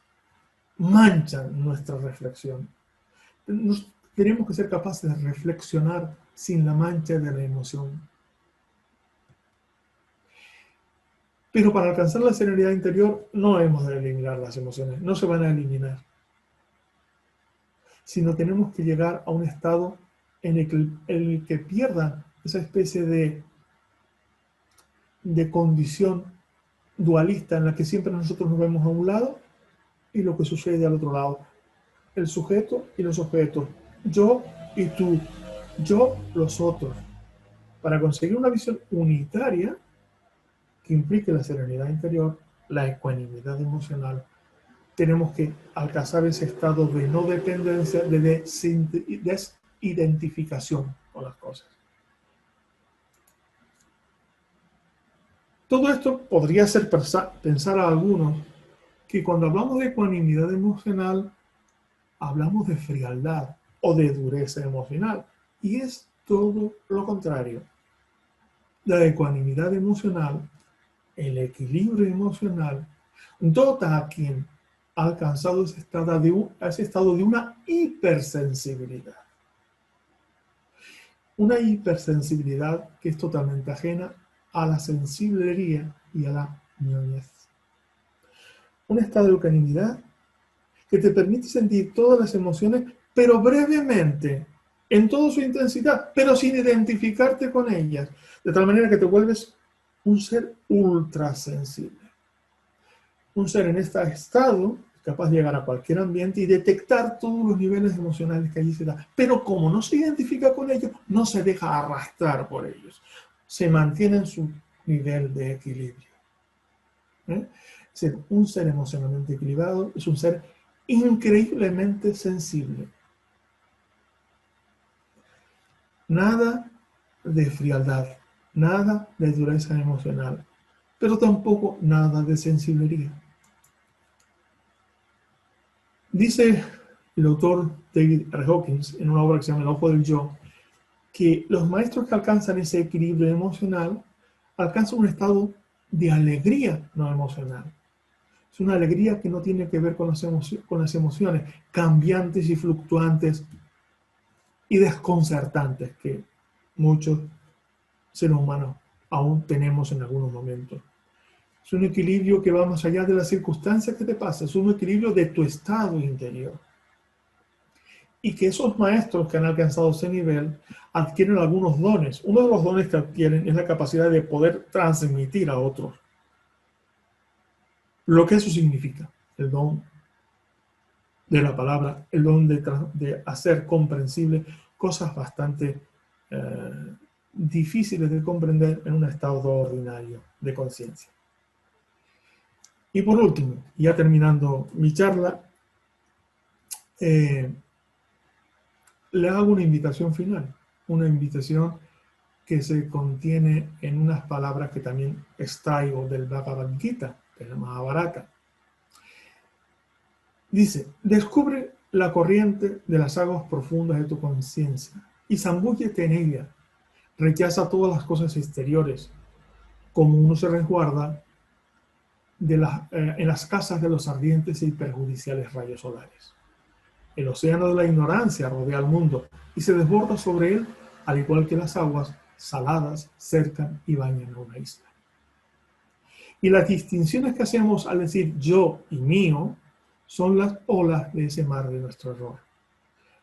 Speaker 3: manchan nuestra reflexión. Tenemos que ser capaces de reflexionar sin la mancha de la emoción. Pero para alcanzar la serenidad interior no hemos de eliminar las emociones, no se van a eliminar. Sino tenemos que llegar a un estado en el que pierdan esa especie de condición dualista en la que siempre nosotros nos vemos a un lado y lo que sucede al otro lado. El sujeto y los objetos. Yo y tú. Yo, los otros. Para conseguir una visión unitaria que implique la serenidad interior, la ecuanimidad emocional, tenemos que alcanzar ese estado de no dependencia, de desidentificación con las cosas. Todo esto podría hacer pensar a algunos que cuando hablamos de ecuanimidad emocional, hablamos de frialdad o de dureza emocional. Y es todo lo contrario. La ecuanimidad emocional, el equilibrio emocional, dota a quien ha alcanzado ese estado de una hipersensibilidad. Una hipersensibilidad que es totalmente ajena a la sensiblería y a la ñoñez. Un estado de ecuanimidad que te permite sentir todas las emociones, pero brevemente, en toda su intensidad, pero sin identificarte con ellas, de tal manera que te vuelves un ser ultrasensible. Un ser en este estado capaz de llegar a cualquier ambiente y detectar todos los niveles emocionales que allí se da. Pero como no se identifica con ellos, no se deja arrastrar por ellos. Se mantiene en su nivel de equilibrio. Un ser emocionalmente equilibrado es un ser increíblemente sensible. Nada de frialdad, nada de dureza emocional, pero tampoco nada de sensiblería. Dice el autor David R. Hawkins en una obra que se llama El ojo del yo, que los maestros que alcanzan ese equilibrio emocional alcanzan un estado de alegría no emocional. Es una alegría que no tiene que ver con las emociones cambiantes y fluctuantes y desconcertantes que muchos seres humanos aún tenemos en algunos momentos. Es un equilibrio que va más allá de las circunstancias que te pasan, es un equilibrio de tu estado interior. Y que esos maestros que han alcanzado ese nivel adquieren algunos dones. Uno de los dones que adquieren es la capacidad de poder transmitir a otros lo que eso significa, el don de la palabra, el don de hacer comprensible cosas bastante difíciles de comprender en un estado ordinario de conciencia. Y por último, ya terminando mi charla, le hago una invitación final, una invitación que se contiene en unas palabras que también extraigo del Bhagavad Gita, de la Mahabharata. Dice, descubre la corriente de las aguas profundas de tu conciencia y zambúllete en ella. Rechaza todas las cosas exteriores, como uno se resguarda en las casas de los ardientes y perjudiciales rayos solares. El océano de la ignorancia rodea al mundo y se desborda sobre él, al igual que las aguas saladas cercan y bañan a una isla. Y las distinciones que hacemos al decir yo y mío son las olas de ese mar de nuestro error.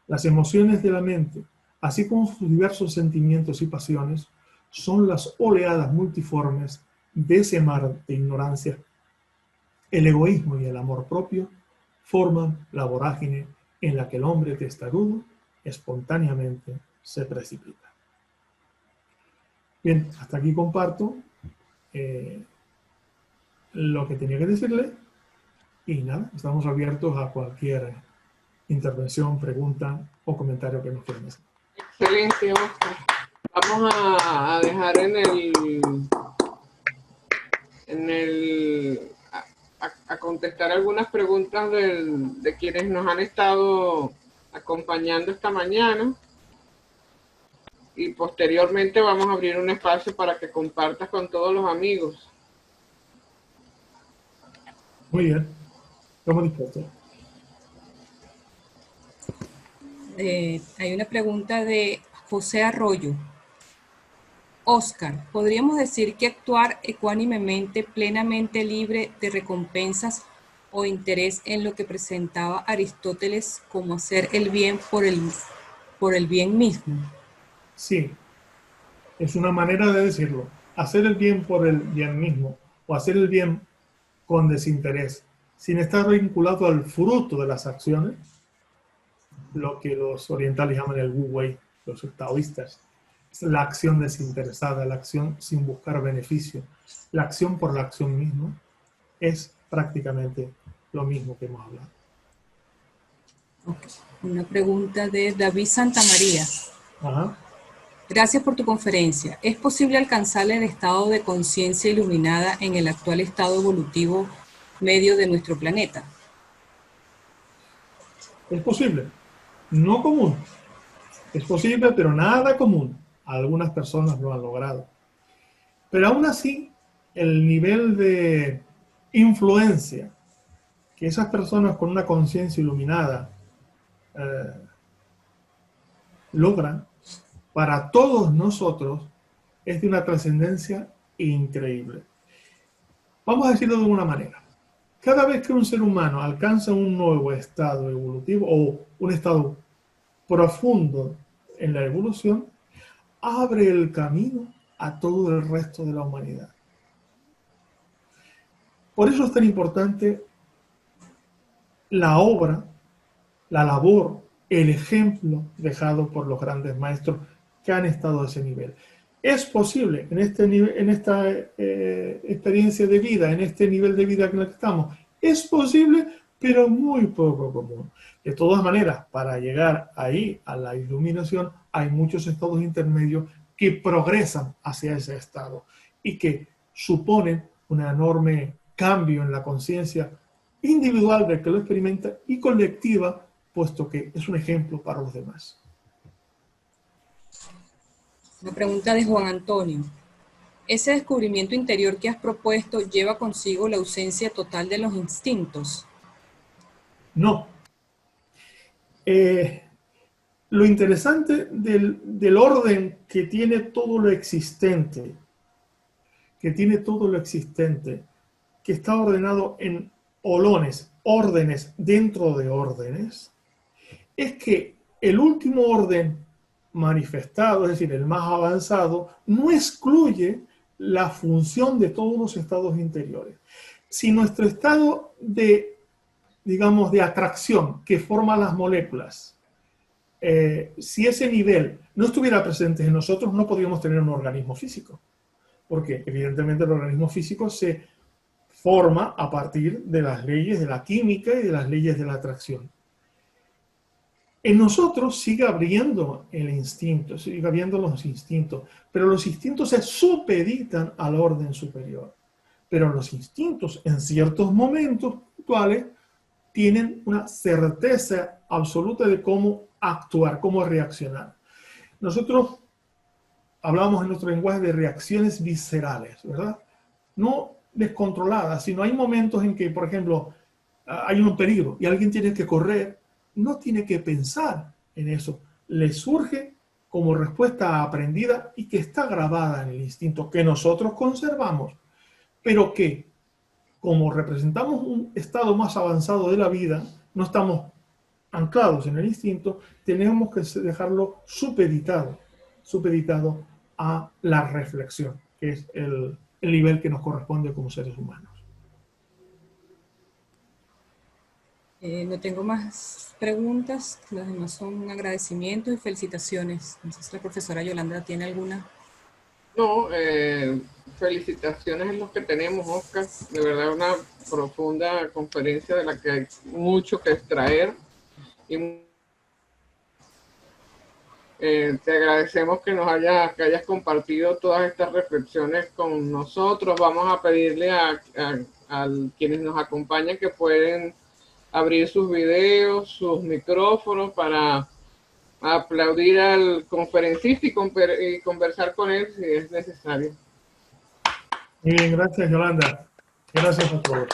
Speaker 3: Las emociones de la mente, así como sus diversos sentimientos y pasiones, son las oleadas multiformes de ese mar de ignorancia. El egoísmo y el amor propio forman la vorágine en la que el hombre testarudo espontáneamente se precipita. Bien, hasta aquí comparto lo que tenía que decirle y nada, estamos abiertos a cualquier intervención, pregunta o comentario que nos quieran hacer.
Speaker 2: Excelente, Oscar. Vamos a dejar a contestar algunas preguntas de quienes nos han estado acompañando esta mañana. Y posteriormente vamos a abrir un espacio para que compartas con todos los amigos.
Speaker 3: Muy bien, estamos dispuestos.
Speaker 1: Hay una pregunta de José Arroyo. Oscar, ¿podríamos decir que actuar ecuánimemente, plenamente libre de recompensas o interés en lo que presentaba Aristóteles como hacer el bien por el bien mismo?
Speaker 3: Sí, es una manera de decirlo. Hacer el bien por el bien mismo o hacer el bien con desinterés, sin estar vinculado al fruto de las acciones, lo que los orientales llaman el Wu Wei, los taoístas. Es la acción desinteresada, la acción sin buscar beneficio. La acción por la acción misma es prácticamente lo mismo que hemos hablado.
Speaker 1: Okay. Una pregunta de David Santamaría.
Speaker 3: Ajá.
Speaker 1: Gracias por tu conferencia. ¿Es posible alcanzar el estado de conciencia iluminada en el actual estado evolutivo medio de nuestro planeta?
Speaker 3: Es posible. No común. Es posible, pero nada común. Algunas personas lo han logrado. Pero aún así, el nivel de influencia que esas personas con una conciencia iluminada logran para todos nosotros es de una trascendencia increíble. Vamos a decirlo de alguna manera. Cada vez que un ser humano alcanza un nuevo estado evolutivo o un estado profundo en la evolución, abre el camino a todo el resto de la humanidad. Por eso es tan importante la obra, la labor, el ejemplo dejado por los grandes maestros que han estado a ese nivel. Es posible en este nivel, en esta experiencia de vida, en este nivel de vida en el que estamos, es posible, pero muy poco común. De todas maneras, para llegar ahí a la iluminación, hay muchos estados intermedios que progresan hacia ese estado y que suponen un enorme cambio en la conciencia individual del que lo experimenta y colectiva, puesto que es un ejemplo para los demás.
Speaker 1: Una pregunta de Juan Antonio. ¿Ese descubrimiento interior que has propuesto lleva consigo la ausencia total de los instintos?
Speaker 3: No. Lo interesante del orden que tiene todo lo existente, que está ordenado en órdenes dentro de órdenes, es que el último orden manifestado, es decir, el más avanzado, no excluye la función de todos los estados interiores. Si nuestro estado de, digamos, de atracción que forman las moléculas si ese nivel no estuviera presente en nosotros, no podríamos tener un organismo físico. Porque evidentemente el organismo físico se forma a partir de las leyes de la química y de las leyes de la atracción. En nosotros sigue habiendo el instinto, sigue habiendo los instintos, pero los instintos se supeditan al orden superior. Pero los instintos en ciertos momentos puntuales tienen una certeza absoluta de cómo actuar, cómo reaccionar. Nosotros hablamos en nuestro lenguaje de reacciones viscerales, ¿verdad? No descontroladas, sino hay momentos en que, por ejemplo, hay un peligro y alguien tiene que correr, no tiene que pensar en eso. Le surge como respuesta aprendida y que está grabada en el instinto que nosotros conservamos, pero que, como representamos un estado más avanzado de la vida, no estamos anclados en el instinto, tenemos que dejarlo supeditado a la reflexión, que es el nivel que nos corresponde como seres humanos.
Speaker 1: No tengo más preguntas, las demás son agradecimientos y felicitaciones. No sé si la profesora Yolanda tiene alguna.
Speaker 2: No, felicitaciones en los que tenemos, Oscar. De verdad, una profunda conferencia de la que hay mucho que extraer. Y te agradecemos que que hayas compartido todas estas reflexiones con nosotros. Vamos a pedirle a quienes nos acompañan que pueden abrir sus videos, sus micrófonos para aplaudir al conferencista y conversar con él si es necesario.
Speaker 3: Muy bien, gracias Yolanda. Gracias a todos.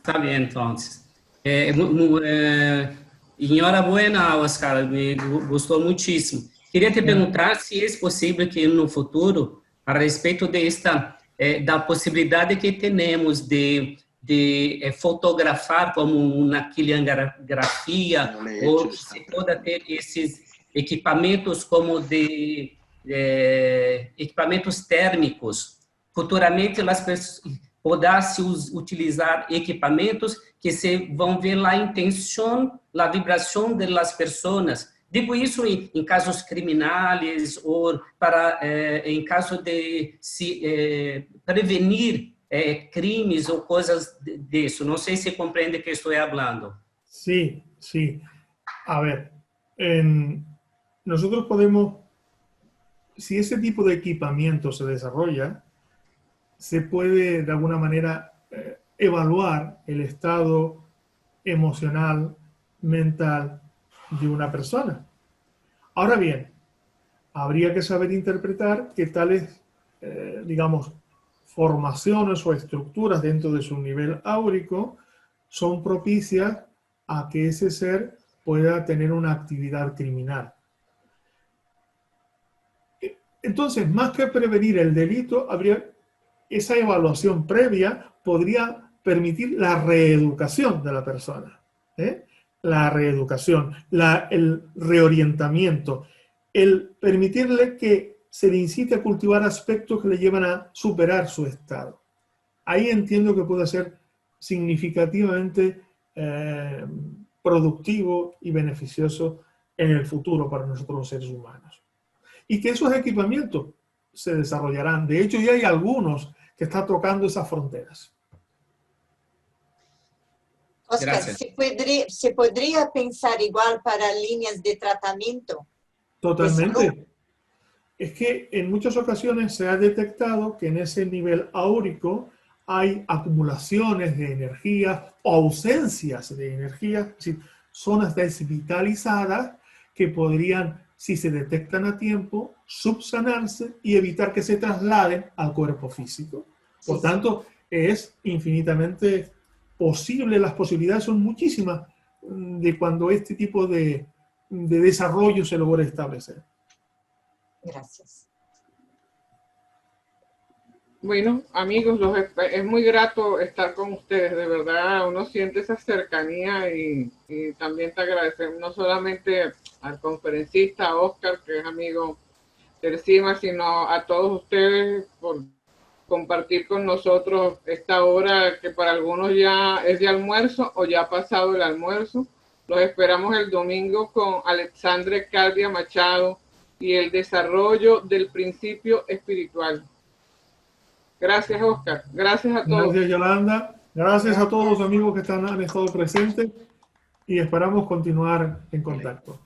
Speaker 4: Tá bem, então. Enhorabuena, Oscar, me gostou muitíssimo. Queria te perguntar se é possível que no futuro, a respeito da possibilidade que temos de fotografar como uma quiligrafia, ou se pode ter esses equipamentos como equipamentos térmicos. Futuramente, as pessoas poderão utilizar equipamentos que se vão ver a intenção, a vibração das pessoas. Digo isso em casos criminais ou em caso de prevenir crimes ou coisas disso. Não sei se compreende o que estou falando.
Speaker 3: Sí, sí. A ver, nosotros podemos, si ese tipo de equipamiento se desarrolla, se puede de alguna manera evaluar el estado emocional, mental de una persona. Ahora bien, habría que saber interpretar que tales, digamos, formaciones o estructuras dentro de su nivel áurico son propicias a que ese ser pueda tener una actividad criminal. Entonces, más que prevenir el delito, esa evaluación previa podría permitir la reeducación de la persona. La reeducación, el reorientamiento, el permitirle que se le incite a cultivar aspectos que le llevan a superar su estado. Ahí entiendo que puede ser significativamente productivo y beneficioso en el futuro para nosotros los seres humanos. Y que esos equipamientos se desarrollarán. De hecho, ya hay algunos que están tocando esas fronteras.
Speaker 5: Oscar, ¿se podría pensar igual para líneas de tratamiento?
Speaker 3: Totalmente. Es que en muchas ocasiones se ha detectado que en ese nivel áurico hay acumulaciones de energía o ausencias de energía, es decir, zonas desvitalizadas que podrían, si se detectan a tiempo, subsanarse y evitar que se trasladen al cuerpo físico. Por tanto, es infinitamente posible, las posibilidades son muchísimas de cuando este tipo de desarrollo se logra establecer.
Speaker 5: Gracias.
Speaker 2: Bueno, amigos, es muy grato estar con ustedes, de verdad, uno siente esa cercanía y también te agradecemos no solamente al conferencista, a Oscar, que es amigo del CIMA, sino a todos ustedes por compartir con nosotros esta hora que para algunos ya es de almuerzo o ya ha pasado el almuerzo. Los esperamos el domingo con Alexandre Caldia Machado y el desarrollo del principio espiritual. Gracias, Oscar. Gracias a todos.
Speaker 3: Gracias, Yolanda. Gracias a todos los amigos que han estado presentes y esperamos continuar en contacto.